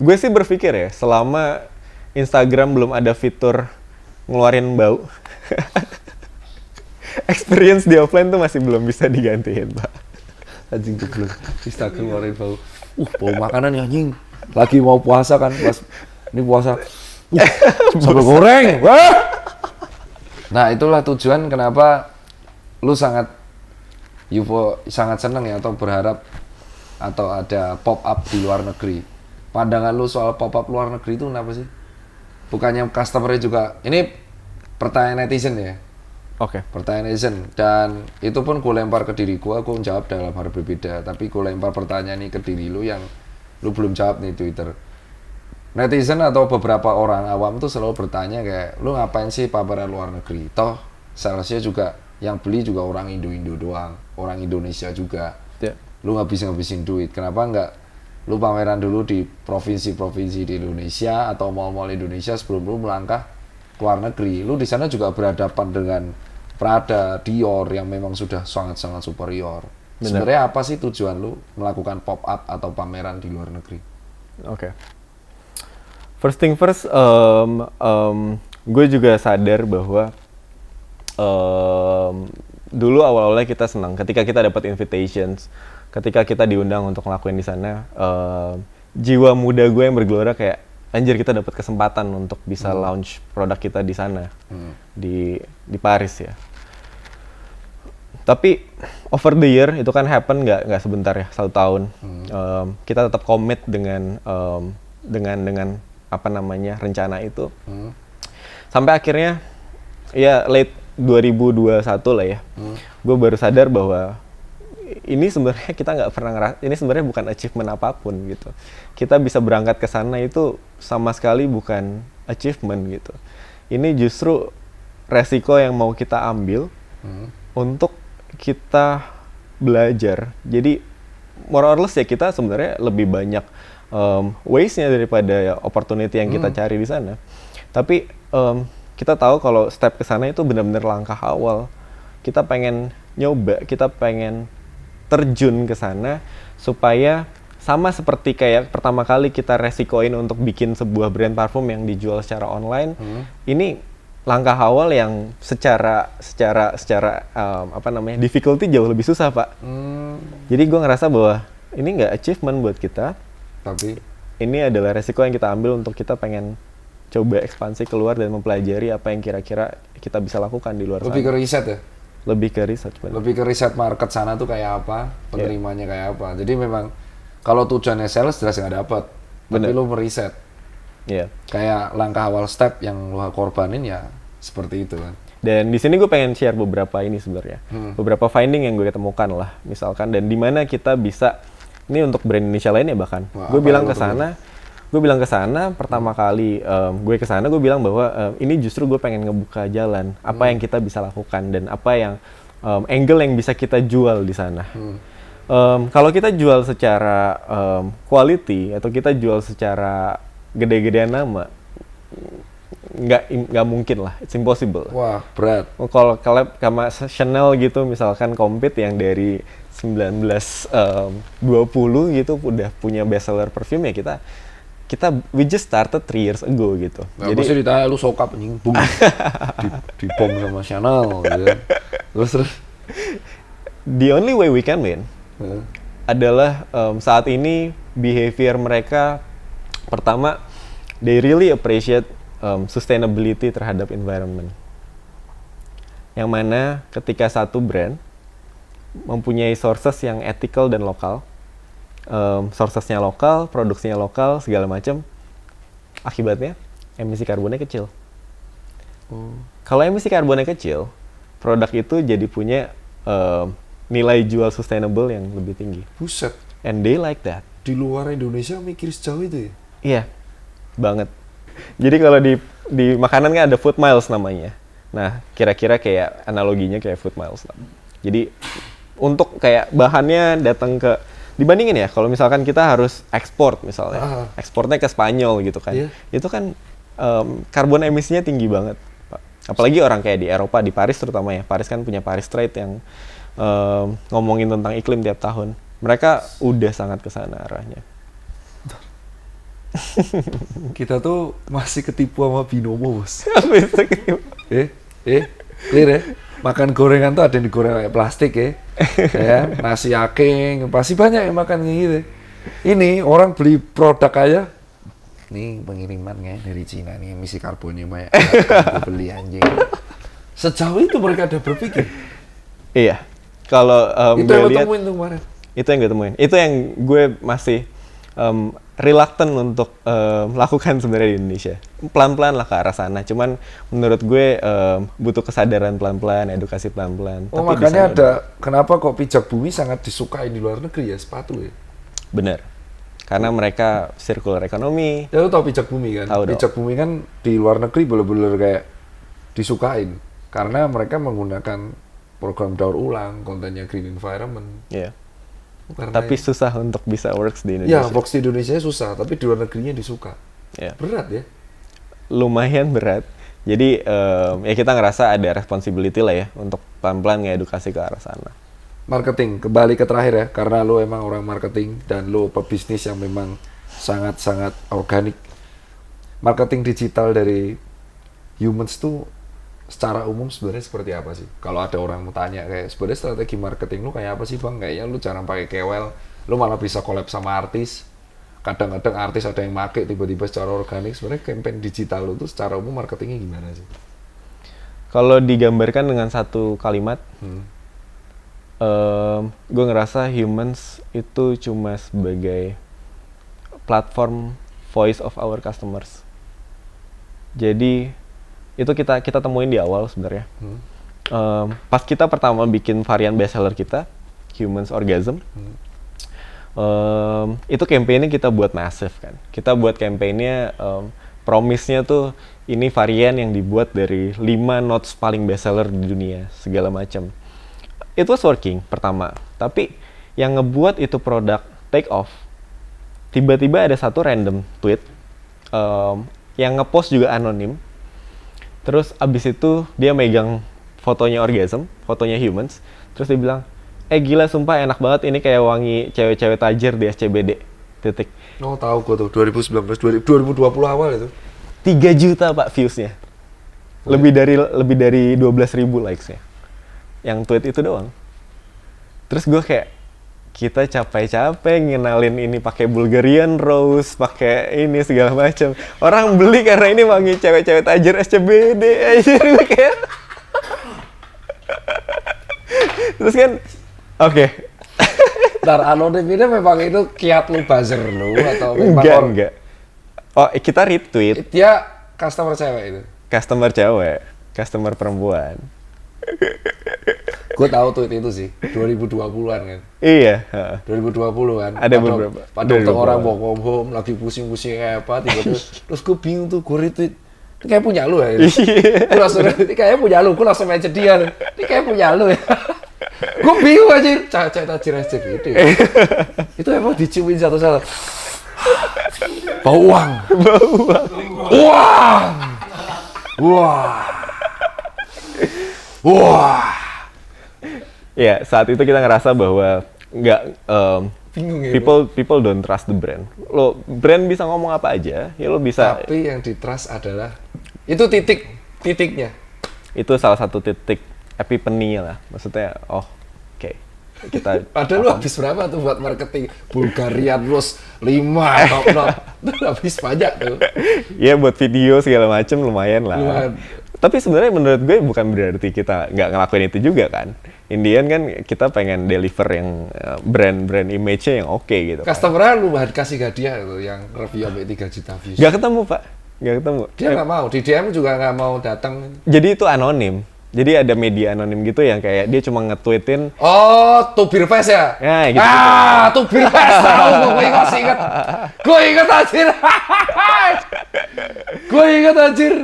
Gue sih berpikir ya, selama Instagram belum ada fitur ngeluarin bau, experience di offline tuh masih belum bisa digantiin, Pak. Anjing tuh Instagram ngeluarin bau. Bau makanan ya anjing. Lagi mau puasa kan, pas ini puasa. Sambal goreng. Wah. Nah, itulah tujuan kenapa lu sangat seneng ya atau berharap atau ada pop up di luar negeri. Pandangan lu soal pop up luar negeri itu kenapa sih? Bukannya customer-nya juga, ini pertanyaan netizen ya. Oke. Pertanyaan netizen, dan itu pun gue lempar ke diri gue jawab dalam hal berbeda, tapi gue lempar pertanyaan ini ke diri lu yang lu belum jawab nih Twitter. Netizen atau beberapa orang awam tuh selalu bertanya kayak, lu ngapain sih pameran luar negeri? Toh salesnya juga yang beli juga orang Indo doang, orang Indonesia juga. Ya. Lu ngabisin duit, kenapa nggak lu pameran dulu di provinsi-provinsi di Indonesia atau mall-mall Indonesia sebelum lu melangkah ke luar negeri? Lu di sana juga berhadapan dengan Prada, Dior yang memang sudah sangat-sangat superior. Bener. Sebenarnya apa sih tujuan lu melakukan pop up atau pameran di luar negeri? Oke. First thing first, gue juga sadar bahwa dulu awal-awalnya kita senang ketika kita dapat invitations, ketika kita diundang untuk ngelakuin di sana, jiwa muda gue yang bergelora kayak, anjir kita dapat kesempatan untuk bisa launch produk kita di sana, di Paris ya. Tapi over the year itu kan happen nggak sebentar ya, 1 tahun. Kita tetap komit dengan apa namanya rencana itu. Sampai akhirnya ya late 2021 lah ya. Gue baru sadar bahwa ini sebenarnya kita nggak pernah ini sebenarnya bukan achievement apapun gitu. Kita bisa berangkat ke sana itu sama sekali bukan achievement gitu. Ini justru resiko yang mau kita ambil untuk kita belajar. Jadi more or less ya kita sebenarnya lebih banyak ways-nya daripada ya, opportunity yang kita cari di sana. Tapi kita tahu kalau step ke sana itu benar-benar langkah awal. Kita pengen nyoba, kita pengen terjun ke sana supaya sama seperti kayak pertama kali kita resikoin untuk bikin sebuah brand parfum yang dijual secara online. Ini langkah awal yang secara apa namanya difficulty jauh lebih susah, Pak. Jadi gue ngerasa bahwa ini nggak achievement buat kita, tapi ini adalah resiko yang kita ambil untuk kita pengen coba ekspansi keluar dan mempelajari apa yang kira-kira kita bisa lakukan di luar sana. lebih ke riset ya. Lebih ke research, bener. Lebih ke riset market sana tuh kayak apa, penerimanya kayak apa. Jadi memang kalau tujuannya sales jelas nggak dapat, tapi lo meriset. Iya. Kayak langkah awal step yang lo korbanin ya seperti itu kan. Dan di sini gue pengen share beberapa ini sebenarnya, beberapa finding yang gue ketemukan lah, misalkan dan di mana kita bisa ini untuk brand Indonesia lainnya bahkan. Gue bilang ke sana pertama kali gue ke sana gue bilang bahwa ini justru gue pengen ngebuka jalan apa yang kita bisa lakukan dan apa yang angle yang bisa kita jual di sana. Kalau kita jual secara quality atau kita jual secara gede-gedean nama, nggak mungkin lah, it's impossible. Wah, berat. Kalau collab sama Chanel gitu misalkan compete yang dari 1920 gitu udah punya bestseller perfume ya kita we just started 3 years ago gitu. Nah, jadi pasti ditanya lu sokap anjing bung di bom sama Chanel gitu. Terus the only way we can win adalah saat ini behavior mereka pertama they really appreciate sustainability terhadap environment. Yang mana ketika satu brand mempunyai sources yang ethical dan lokal, sourcesnya lokal, produksinya lokal, segala macam, akibatnya emisi karbonnya kecil. Kalau emisi karbonnya kecil, produk itu jadi punya nilai jual sustainable yang lebih tinggi. Buset. And they like that. Di luar Indonesia mikir sejauh itu ya? Iya, banget. Jadi kalau di makanan kan ada food miles namanya. Nah, kira-kira kayak analoginya kayak food miles lah. Jadi untuk kayak bahannya datang ke dibandingin ya, kalau misalkan kita harus ekspor misalnya, ekspornya ke Spanyol gitu kan, itu kan karbon emisinya tinggi banget, Pak. Apalagi orang kayak di Eropa, di Paris terutama ya, Paris kan punya Paris Trade yang ngomongin tentang iklim tiap tahun. Mereka udah sangat ke sana arahnya. Kita tuh masih ketipu sama binomo, Bos. Clear ya? Makan gorengan tuh ada yang digoreng kayak plastik ya. Ya, nasi aking, pasti banyak yang makan kayak gitu. Ini orang beli produk aja. Nih pengiriman kayak dari Cina nih, emisi karbonnya banyak. Aku beli anjing. Sejauh itu mereka ada berpikir. Iya. Kalau itu yang gue temuin tuh kemarin. Itu yang gue temuin. Itu yang gue masih reluctant untuk lakukan sebenarnya di Indonesia. Pelan-pelan lah ke arah sana. Cuman menurut gue butuh kesadaran pelan-pelan, edukasi pelan-pelan. Oh, tapi makanya ada kenapa kok pijak bumi sangat disukai di luar negeri ya, sepatu ya? Bener. Karena mereka circular economy. Ya lu tau pijak bumi kan? Tahu pijak bumi kan di luar negeri bener-bener kayak disukain. Karena mereka menggunakan program daur ulang, kontennya green environment. Iya. Tapi susah untuk bisa works di Indonesia. Ya, works di Indonesia susah, tapi di luar negerinya disuka. Ya. Berat ya? Lumayan berat. Jadi ya kita ngerasa ada responsibility lah ya untuk pelan-pelan ngedukasi ke arah sana. Marketing, kembali ke terakhir ya, karena lo emang orang marketing dan lo pebisnis yang memang sangat-sangat organik. Marketing digital dari Humans tuh secara umum sebenarnya seperti apa sih? Kalau ada orang mau tanya kayak sebenarnya strategi marketing lu kayak apa sih bang? Kayaknya lu jarang pakai KOL, lu malah bisa collab sama artis. kadang-kadang artis ada yang make tiba-tiba secara organik. Sebenarnya campaign digital itu secara umum marketingnya gimana sih? Kalau digambarkan dengan satu kalimat, gue ngerasa humans itu cuma sebagai platform voice of our customers. Jadi itu kita temuin di awal sebenarnya. Pas kita pertama bikin varian bestseller kita, Humans Orgasm, itu campaign-nya kita buat massive kan. Kita buat campaign-nya, promise-nya tuh ini varian yang dibuat dari 5 notes paling bestseller di dunia, segala macam. It was working pertama, tapi yang ngebuat itu produk take off, tiba-tiba ada satu random tweet yang ngepost juga anonim. Terus abis itu dia megang fotonya Orgasm, fotonya Humans, terus dia bilang, gila sumpah enak banget, ini kayak wangi cewek-cewek tajir di SCBD, titik. Oh tahu gue tuh, 2019, 2020 awal itu. 3 juta pak views-nya. Lebih dari 12.000 likes-nya. Yang tweet itu doang. Terus gue kayak, kita capek-capek ngenalin ini pakai Bulgarian Rose, pakai ini segala macam. Orang beli karena ini wangi cewek-cewek tajir SCBD aja. Gue kayak terus kan, oke. Ntar anonim ini memang itu kiat lu buzzer lu atau memang Enggak. Oh, kita retweet. Dia customer cewek itu. Customer cewek, customer perempuan. Gue tahu tweet itu sih, 2020-an kan. Iya. 2020 kan. Ada beberapa. Pada waktu orang bawa home lagi pusing-pusing kayak apa, tiba-tiba terus gue bingung tuh, gue retweet. Ini kayak punya lu ya. Gue langsung, ini kayaknya punya lu. Gue langsung main dia. Ini kayak punya lu ya. Gue bingung aja. Cewek tajir SCBD. Itu emang diciumin satu-satu. Bau uang. Wah. Ya, saat itu kita ngerasa bahwa nggak Bingung ya. people don't trust the brand. Lo brand bisa ngomong apa aja, ya lo bisa. Tapi yang di trust adalah itu titiknya. Itu salah satu titik epiphany lah. Maksudnya, oke. Kita Padahal lu habis berapa tuh buat marketing Bulgarian Rose 5 top not. Itu habis banyak tuh. Ya buat video segala macem lumayan lah. Lumayan. Tapi sebenarnya menurut gue bukan berarti kita nggak ngelakuin itu juga kan. Indian kan kita pengen deliver yang brand image-nya yang oke gitu. Customer lu kasih hadiah tuh yang review sampai 3 juta views. Gak ketemu pak, gak ketemu. Dia nggak mau, di DM juga nggak mau datang. Jadi itu anonim. Jadi ada media anonim gitu yang kayak dia cuma nge-tweetin. Oh, Tubir Fest ya? Ya gitu. Tubir Fest tahu gue masih ingat. Gue ingat anjir.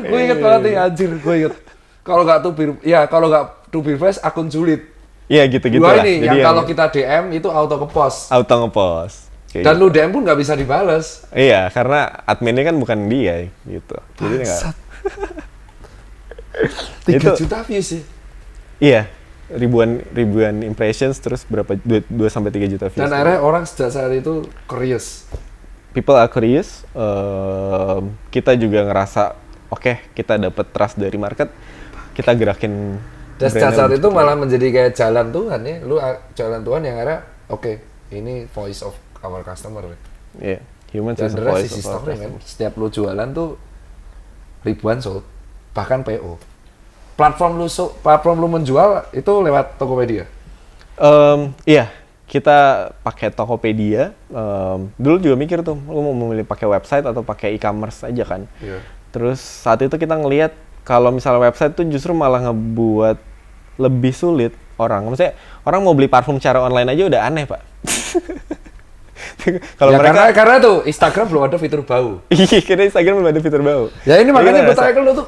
Gue ingat banget nih anjir, gue ingat. Kalau nggak Tubir Fest akun julid. Iya gitu-gitu Gua lah. ini Jadi yang kalau kita DM itu auto ngepost. auto ngepost. Kayak Dan gitu. lu DM pun nggak bisa dibales. Iya, karena adminnya kan bukan dia gitu. Jadi nggak. Bangsat. 3 Itu- juta views sih. Iya, ribuan impressions terus berapa 2 sampai 3 juta views. Dan akhirnya orang sejak saat itu curious. People are curious. Kita juga ngerasa oke, kita dapat trust dari market. Kita gerakin. Dan sejak brandnya saat lebih itu cepat. malah menjadi kayak jalan Tuhan ya. Lu jalan Tuhan yang akhirnya oke, ini voice of our customer. Iya, humans Dan is a the rest voice is of our history, man. customers. Setiap lu jualan tuh ribuan sold, bahkan PO. Platform lu menjual itu lewat Tokopedia. Iya, kita pakai Tokopedia. Dulu juga mikir tuh, lu mau memilih pakai website atau pakai e-commerce aja kan. Iya. Terus saat itu kita ngelihat kalau misalnya website tuh justru malah ngebuat lebih sulit orang. Maksudnya orang mau beli parfum secara online aja udah aneh pak. Kalau Ya, mereka karena tuh Instagram belum ada fitur bau. iya, karena Instagram belum ada fitur bau. Ya ini Jadi makanya kita gue ngerasa, tanya ke lu tuh,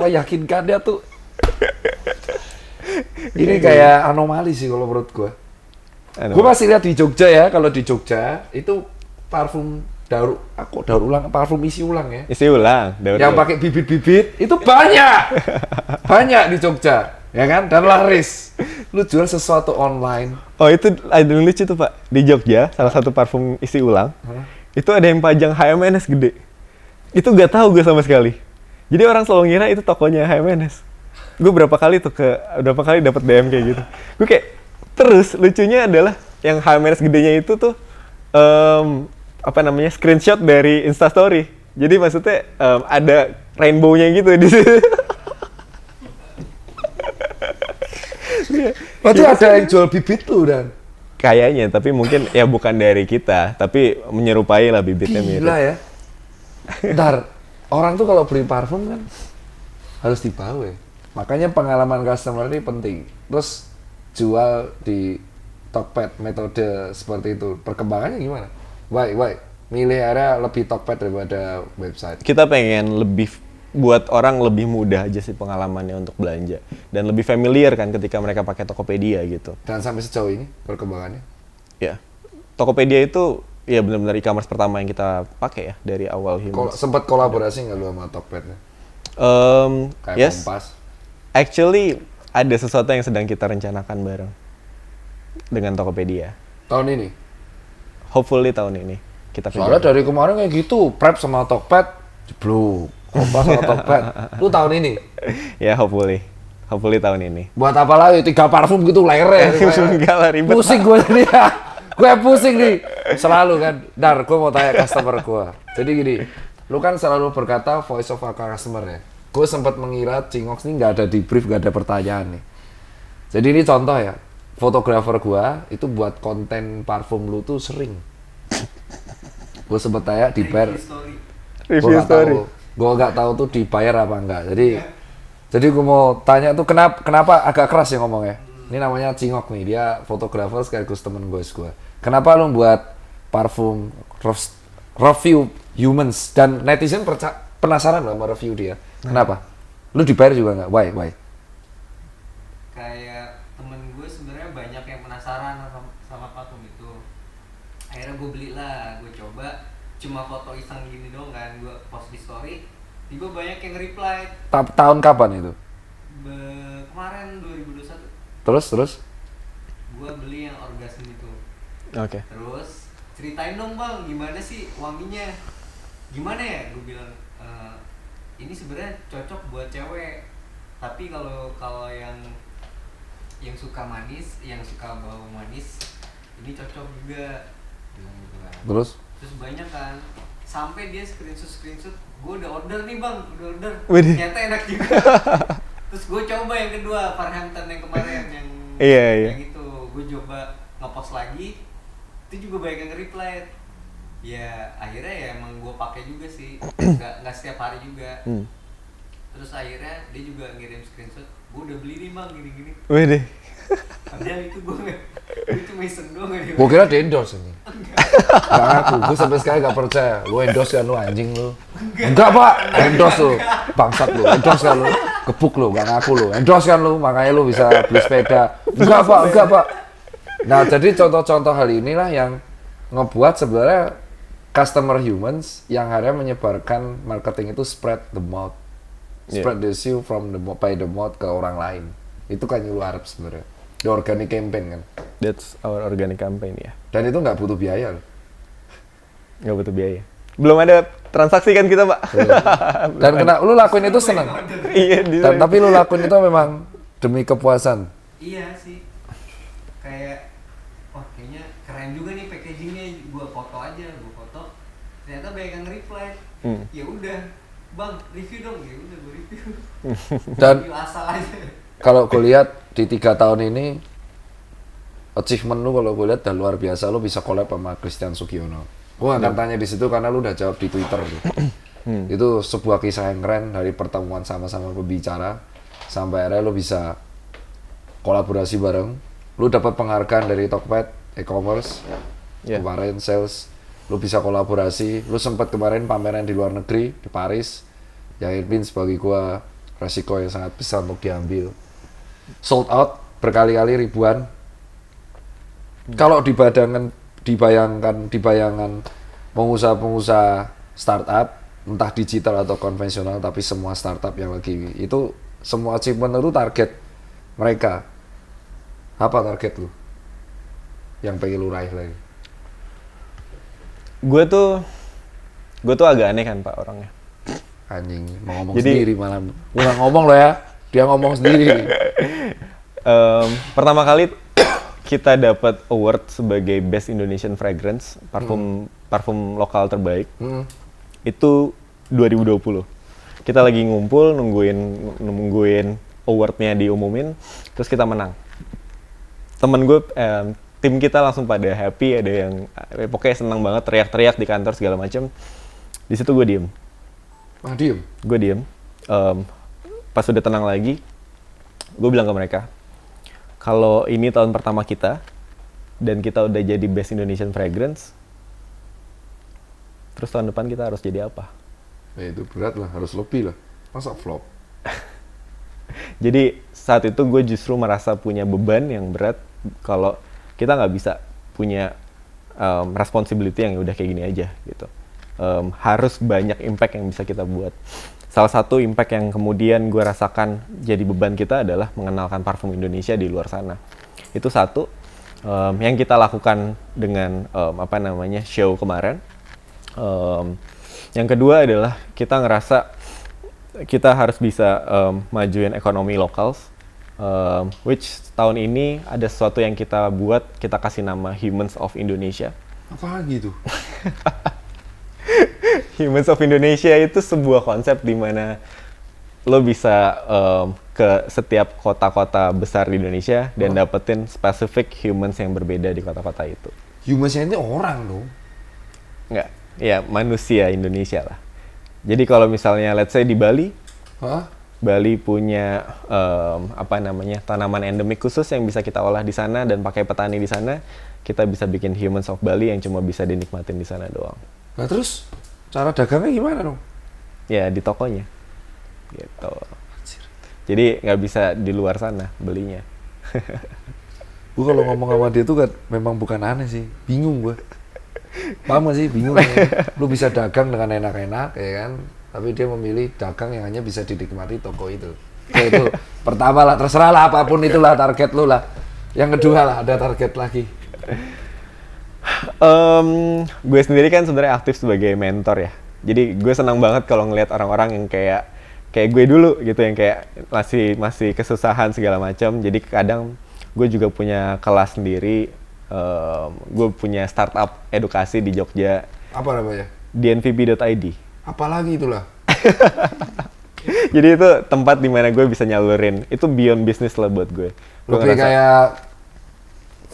meyakinkan dia tuh. Ini kayak anomali sih kalau menurut gue. Anu, Gue masih lihat di Jogja ya, kalau di Jogja itu parfum daur ulang, parfum isi ulang ya. isi ulang. Yang pakai bibit-bibit itu banyak di Jogja, ya kan? Dan laris. Lu jual sesuatu online. Oh itu ada yang lucu tuh pak. Di Jogja, salah satu parfum isi ulang. Itu ada yang pajang HMNS gede. Itu gak tahu gue sama sekali. Jadi orang selalu ngira itu tokonya HMNS. Gue berapa kali dapat DM kayak gitu. Gue kayak terus lucunya adalah yang HMNS gedenya itu tuh apa namanya screenshot dari Instastory. Jadi maksudnya ada rainbow-nya gitu di situ. Berarti ada yang jual bibit lu dan Kayaknya, tapi mungkin ya bukan dari kita, tapi menyerupai lah bibitnya mirip. gila ya. Ntar, orang tuh kalau beli parfum kan harus dibawa. Makanya pengalaman customer ini penting. Terus jual di Tokped metode seperti itu. Perkembangannya gimana? Why? Milih area lebih Tokped daripada website. Kita pengen lebih buat orang lebih mudah aja sih pengalamannya untuk belanja dan lebih familiar kan ketika mereka pakai Tokopedia gitu. Dan sampai sejauh ini perkembangannya. Ya, Tokopedia itu ya benar-benar e-commerce pertama yang kita pakai ya dari awal Humans. Sempat kolaborasi nggak lu sama Tokped? Kayak Yes, Kompas. actually ada sesuatu yang sedang kita rencanakan bareng dengan Tokopedia. Tahun ini? Hopefully tahun ini kita Soalnya kerjain. dari kemarin kayak gitu, Prep sama Tokped, jeblok. Kompas sama Tokped. Lu tahun ini? Ya hopefully tahun ini. Buat apa lagi? 3 parfum gitu layarnya. Enggak lah, ribet. Pusing gue jadi ya. Gue pusing nih. Selalu kan. Dar, gue mau tanya customer gue. Jadi gini, lu kan selalu berkata voice of a customer ya. Gue sempat mengira Cingox ini nggak ada di brief, nggak ada pertanyaan nih. Jadi ini contoh ya. Fotografer gue itu buat konten parfum lu tuh sering. Gue sempat tanya di bar. Review story. Gue nggak tahu tuh dibayar apa enggak. Jadi gue mau tanya tuh kenapa agak keras ya ngomongnya. Ini namanya Cingok nih, dia fotografer sekaligus temen gue. Kenapa lu buat parfum review humans dan netizen penasaran lah sama review dia. Kenapa? Lu dibayar juga nggak? Why? Kayak temen gue sebenarnya banyak yang penasaran sama parfum itu. Akhirnya gue beli lah, gue coba. Cuma foto iseng gini dong kan, gue post di story. Tiba banyak yang reply. Tahun kapan itu? Kemarin 2021. Terus? Gue beli yang orgasm itu. Oke. Terus ceritain dong bang, gimana sih wanginya? Gimana ya? Gue bilang ini sebenarnya cocok buat cewek. Tapi kalau yang suka manis, yang suka bau manis, ini cocok juga. Bilang gitu kan. Terus Banyak kan. Sampai dia screenshot. Gue udah order nih bang, Widih. ternyata enak juga. Terus gue coba yang kedua, Farhampton yang kemarin yang Iya. yang itu gue coba ngepost lagi, itu juga banyak yang reply. Ya akhirnya ya emang gue pakai juga sih, nggak setiap hari juga. Terus akhirnya dia juga ngirim screenshot, gue udah beli nih bang gini-gini. Widih. Padahal itu gue cuma iseng doang ya. gue kira di endorse ini. Gak ngaku, gue sampai sekarang gak percaya. Lu endorse kan lu anjing lu. Enggak pak, endorse lu. Bangsat lu, endorse kan lu. Gebuk lu, gak ngaku lu. Endorse kan lu, makanya lu bisa beli sepeda. Enggak pak. Nah jadi contoh-contoh hal inilah yang ngebuat sebenarnya customer humans yang akhirnya menyebarkan marketing itu spread the mouth. Spread the issue from by the mouth ke orang lain. Itu kan yang lu harap sebenarnya. The organic campaign kan. That's our organic campaign ya. Dan itu nggak butuh biaya loh. Nggak butuh biaya. Belum ada transaksi kan kita, Pak. Dan lu lakuin itu senang. Iya, Tapi lu lakuin itu memang demi kepuasan. Iya sih. Kayak kayaknya keren juga nih packagingnya. Gua foto. Ternyata banyak yang reply. Ya udah, bang review dong. Ya udah gua review. Dan Review asal aja. kalau gue lihat di 3 tahun ini achievement lu kalau gue lihat udah luar biasa. Lu bisa collab sama Christian Sugiono. Gue akan tanya di situ karena lu udah jawab di Twitter. Itu sebuah kisah yang keren dari pertemuan sama-sama pembicara sampai akhirnya lu bisa kolaborasi bareng. Lu dapat penghargaan dari Tokped e-commerce kemarin sales. Lu bisa kolaborasi. Lu sempat kemarin pameran di luar negeri di Paris. Yang Irvin sebagai gue resiko yang sangat besar untuk diambil. Sold out berkali-kali ribuan. Kalau di bayangan pengusaha-pengusaha startup, entah digital atau konvensional, tapi semua startup yang lagi itu semua achievement itu target mereka. Apa target lu? Yang pengen lu raih lagi? Gue tuh agak aneh kan Pak orangnya. Anjing, mau ngomong Jadi- sendiri malam. Gue nggak ngomong loh ya, dia ngomong sendiri. Pertama kali kita dapat award sebagai Best Indonesian Fragrance parfum parfum lokal terbaik. Itu 2020. Kita lagi ngumpul nungguin award-nya diumumin, terus kita menang. Temen gue, tim kita langsung pada happy, ada yang pokoknya senang banget, teriak-teriak di kantor segala macam. Di situ gue diem. Diem? Gue diem. Pas udah tenang lagi, gue bilang ke mereka, kalau ini tahun pertama kita, dan kita udah jadi Best Indonesian Fragrance, terus tahun depan kita harus jadi apa? Ya itu berat lah, harus lebih lah. Masa flop? Jadi saat itu gue justru merasa punya beban yang berat kalau kita nggak bisa punya responsibility yang udah kayak gini aja gitu. Harus banyak impact yang bisa kita buat. Salah satu impact yang kemudian gue rasakan jadi beban kita adalah mengenalkan parfum Indonesia di luar sana. Itu satu yang kita lakukan dengan show kemarin. Yang kedua adalah kita ngerasa kita harus bisa majuin ekonomi lokal, which tahun ini ada sesuatu yang kita buat, kita kasih nama Humans of Indonesia. Apa lagi tuh? Humans of Indonesia itu sebuah konsep di mana lo bisa ke setiap kota-kota besar di Indonesia dan dapetin spesifik humans yang berbeda di kota-kota itu. Humansnya ini orang dong? Enggak, ya manusia Indonesia lah. Jadi kalau misalnya let's say di Bali, Bali punya tanaman endemik khusus yang bisa kita olah di sana dan pakai petani di sana, kita bisa bikin Humans of Bali yang cuma bisa dinikmatin di sana doang. Nah terus cara dagangnya gimana dong? Ya di tokonya, gitu. Jadi nggak bisa di luar sana belinya. Gue kalau ngomong sama dia tuh kan memang bukan aneh sih, bingung gue. Paham gak sih? Bingung ya. Lu bisa dagang dengan enak-enak ya kan, tapi dia memilih dagang yang hanya bisa dinikmati toko itu. Oke, itu pertama lah, terserah lah apapun itulah target lu lah. Yang kedua lah, ada target lagi. Gue sendiri kan sebenarnya aktif sebagai mentor ya. Jadi gue senang banget kalau ngelihat orang-orang yang kayak gue dulu gitu, yang kayak masih kesusahan segala macam. Jadi kadang gue juga punya kelas sendiri. Gue punya startup edukasi di Jogja. Apa namanya? dnvb.id. Apalagi itulah. Jadi itu tempat di mana gue bisa nyalurin. Itu beyond business lah buat gue. Lebih kayak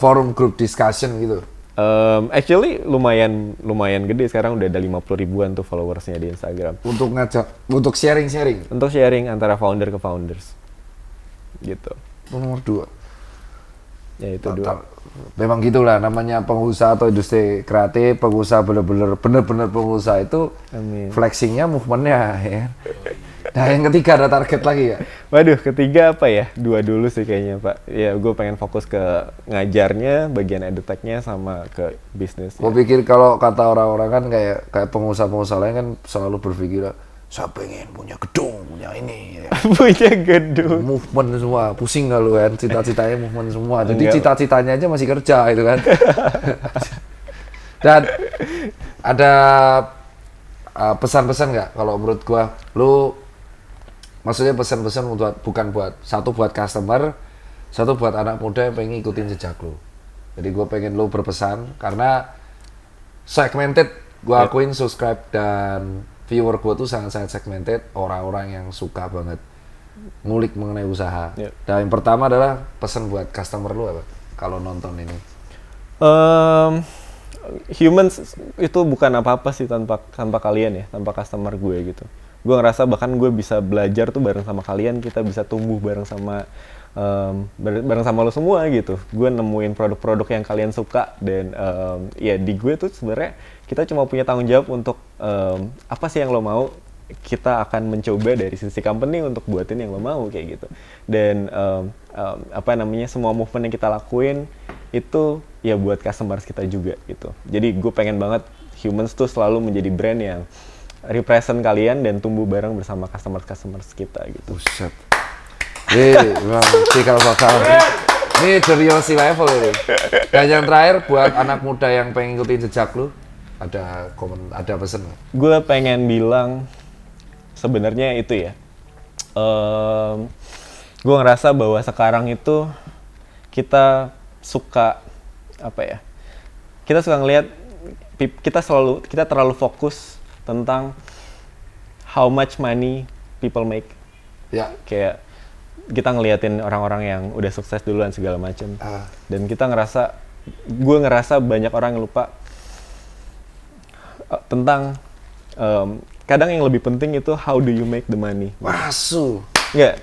forum group discussion gitu. Actually lumayan gede, sekarang udah ada 50 ribuan tuh followersnya di Instagram. Untuk ngajak, untuk sharing-sharing. Untuk sharing antara founder ke founders. Gitu. Nomor 2. Ya itu dua. Memang gitulah namanya pengusaha atau industri kreatif, pengusaha bener-bener pengusaha itu. Amin. Flexingnya, movementnya ya. Nah yang ketiga ada target lagi ya? Waduh, ketiga apa ya? 2 dulu sih kayaknya Pak. Ya gue pengen fokus ke ngajarnya, bagian edutechnya sama ke bisnis. Gue pikir kalau kata orang-orang kan kayak pengusaha-pengusaha lain kan selalu berpikir, saya pengen punya gedung, punya ini. Ya. Punya gedung. Movement semua, pusing gak lu kan? Cita-citanya movement semua. Jadi Enggak. cita-citanya aja masih kerja itu kan. Dan ada pesan-pesan nggak kalau menurut gua, lu maksudnya pesan-pesan bukan buat customer, satu buat anak muda yang pengen ikutin jejak lu. Jadi gua pengen lu berpesan karena segmented, gua akuin subscribe dan viewer gua tuh sangat-sangat segmented, orang-orang yang suka banget ngulik mengenai usaha. Yep. Dan yang pertama adalah pesan buat customer lu apa kalau nonton ini? Humans itu bukan apa-apa sih tanpa kalian ya, tanpa customer gue gitu. Gue ngerasa bahkan gue bisa belajar tuh bareng sama kalian, kita bisa tumbuh bareng sama lo semua gitu. Gue nemuin produk-produk yang kalian suka dan ya di gue tuh sebenarnya kita cuma punya tanggung jawab untuk apa sih yang lo mau, kita akan mencoba dari sisi company untuk buatin yang lo mau kayak gitu. Dan semua movement yang kita lakuin itu ya buat customers kita juga gitu. Jadi gue pengen banget Humans tuh selalu menjadi brand yang represent kalian dan tumbuh bareng bersama customers kita gitu. Buset. Memang cikal bakal. Ini curiosity level ini. Dan yang terakhir buat anak muda yang pengen ikutin jejak lu, ada pesan nggak? Gue pengen bilang sebenarnya itu ya. Gue ngerasa bahwa sekarang itu kita suka kita suka ngelihat kita terlalu fokus tentang how much money people make. Ya. Kayak kita ngeliatin orang-orang yang udah sukses duluan segala macam. Dan gue ngerasa banyak orang yang lupa tentang kadang yang lebih penting itu how do you make the money. Masuk. Nggak.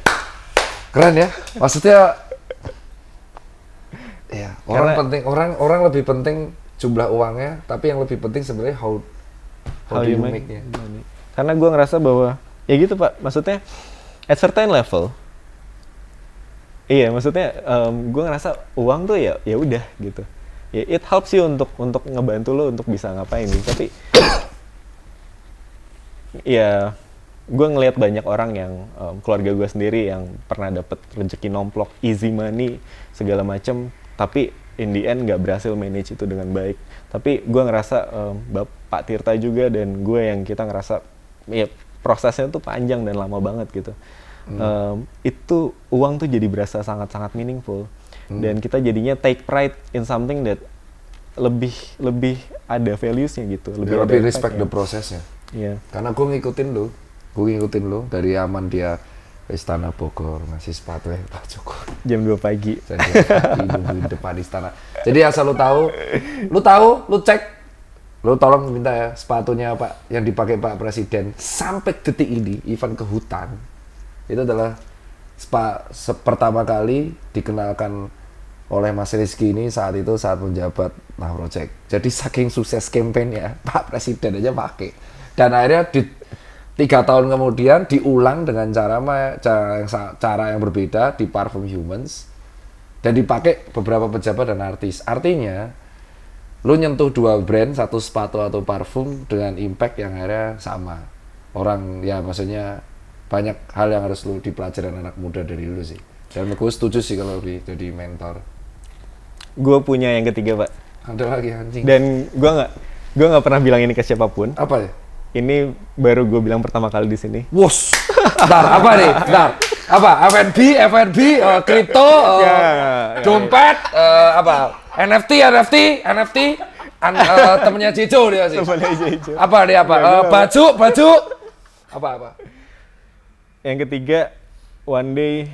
Keren ya. Maksudnya ya, orang lebih penting jumlah uangnya, tapi yang lebih penting sebenarnya how do you make-nya. Karena gue ngerasa bahwa ya gitu Pak, maksudnya at certain level, iya maksudnya gue ngerasa uang tuh ya udah gitu, ya it helps you untuk ngebantu lo untuk bisa ngapain nih, tapi ya gue ngelihat banyak orang yang keluarga gue sendiri yang pernah dapet rezeki nomplok, easy money segala macem, tapi in the end nggak berhasil manage itu dengan baik. Tapi gue ngerasa Bapak Tirta juga dan gue yang kita ngerasa ya prosesnya tuh panjang dan lama banget gitu. Itu uang tuh jadi berasa sangat-sangat meaningful dan kita jadinya take pride in something that lebih ada values-nya gitu. Lebih respect the prosesnya. Iya. Karena gue ngikutin lo dari aman dia ke Istana Bogor ngasih sepatu Pak Joko jam 2 pagi. Di depan istana. Jadi asal lu cek, lu tolong minta ya sepatunya Pak yang dipakai Pak Presiden sampai detik ini even ke hutan. Itu adalah pertama kali dikenalkan oleh Mas Rizky ini saat menjabat Nah Project. Jadi saking sukses kampanye Pak Presiden aja pakai. Dan akhirnya 3 tahun kemudian diulang dengan cara yang berbeda di Parfum Humans dan dipakai beberapa pejabat dan artis. Artinya lu nyentuh 2 brand, satu sepatu atau parfum dengan impact yang akhirnya sama. Orang ya maksudnya banyak hal yang harus lu dipelajari anak muda dari lu sih. Dan gue setuju sih kalau jadi mentor. Gue punya yang ketiga Pak. Ada lagi anjing. Dan gue nggak pernah bilang ini ke siapapun. Apa ya? Ini baru gue bilang pertama kali di sini. Wos. Bentar, apa nih? Bentar. Apa? FNB, kripto, dompet, apa? NFT, temennya Jejo dia sih. Temennya Jejo. Apa dia apa? Baju. Apa? Yang ketiga, one day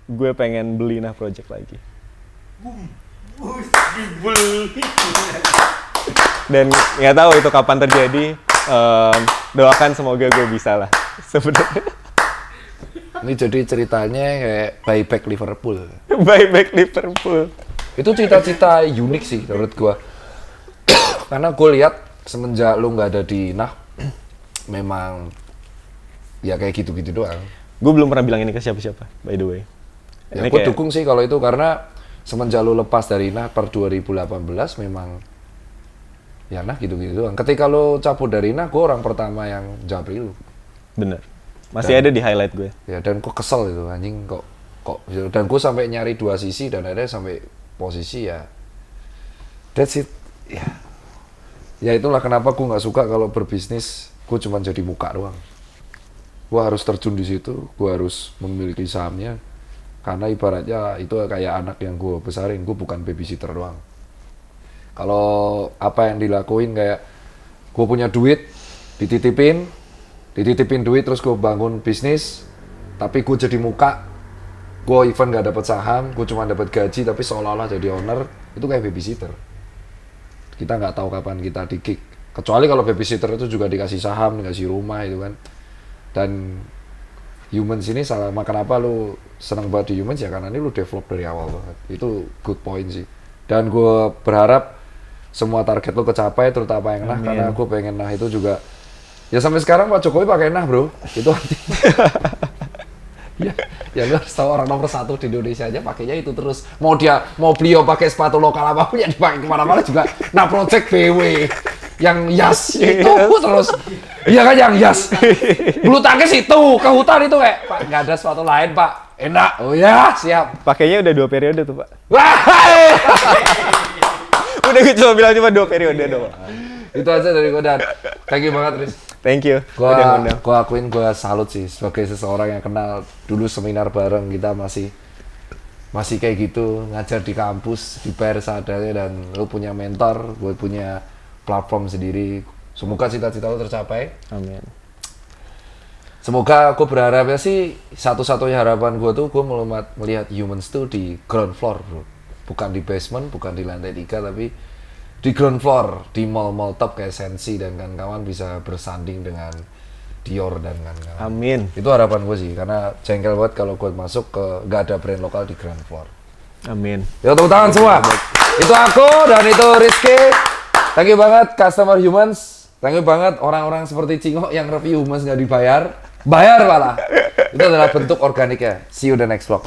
gue pengen beli Nah Project lagi. Dan nggak tahu itu kapan terjadi. Doakan semoga gue bisa lah sebenarnya. Ini jadi ceritanya kayak buyback Liverpool. Buyback Liverpool. Itu cita-cita unik sih menurut gue. Karena gue lihat semenjak lu nggak ada di Nah, memang ya kayak gitu-gitu doang. Gue belum pernah bilang ini ke siapa-siapa, by the way. Ya, gue dukung sih kalau itu karena semenjak lu lepas dari Nah per 2018 memang ya Nah gitu-gitu doang. Ketika lu cabut dari Nah, gue orang pertama yang japri lu. Bener. Masih ada di highlight gue. Ya dan gue kesel itu anjing kok dan gue sampai nyari 2 sisi dan akhirnya sampai posisi ya. That's it. Ya itulah kenapa gue nggak suka kalau berbisnis gue cuma jadi muka doang. Gue harus terjun di situ, gue harus memiliki sahamnya. Karena ibaratnya itu kayak anak yang gue besarin, gue bukan babysitter doang. Kalau apa yang dilakuin kayak gue punya duit, dititipin duit terus gue bangun bisnis, tapi gue jadi muka, gue even gak dapet saham, gue cuma dapet gaji tapi seolah-olah jadi owner, itu kayak babysitter. Kita nggak tahu kapan kita di-kick. Kecuali kalau babysitter itu juga dikasih saham, dikasih rumah itu kan. Dan Humans ini kenapa lu senang banget di Humans ya karena ini lu develop dari awal banget. Itu good point sih. Dan gue berharap semua target lu kecapai terutama yang Nah. Amin. Karena gue pengen Nah itu juga ya sampai sekarang Pak Jokowi pakai Nah bro. Itu artinya ya lu harus tahu orang nomor 1 di Indonesia aja pakainya itu terus. Mau beliau pakai sepatu lokal apapun ya dipakai kemana-mana juga Nah Project BW yang Yas itu terus iya kan yang Yas bulu tangkis itu ke hutan itu kayak Pak nggak ada sepatu lain Pak enak oh ya siap pakainya udah 2 periode tuh Pak. Wah Udah gue cuma bilang cuma 2 periode doang. itu aja dari gue dan thank you banget Riz. Thank you. Gue akuin gue salut sih sebagai seseorang yang kenal dulu seminar bareng kita masih kayak gitu ngajar di kampus dibayar seadanya dan lu punya mentor gue punya platform sendiri. Semoga cita-cita lo tercapai. Amin. Semoga aku berharapnya sih satu-satunya harapan gue tuh gue melihat Humans tuh di ground floor bro, bukan di basement, bukan di lantai 3 tapi di ground floor di mall-mall top kayak Sensi dan kawan-kawan bisa bersanding dengan Dior dan kawan-kawan. Amin. Itu harapan gue sih karena jengkel banget kalau gue masuk ke nggak ada brand lokal di ground floor. Amin. Ya tepuk tangan semua. Itu aku dan itu Rizky. Thank you banget customer Humans. Thank you banget orang-orang seperti Cingo yang review Humans nggak dibayar. Bayar malah. Itu adalah bentuk organiknya. See you the next vlog.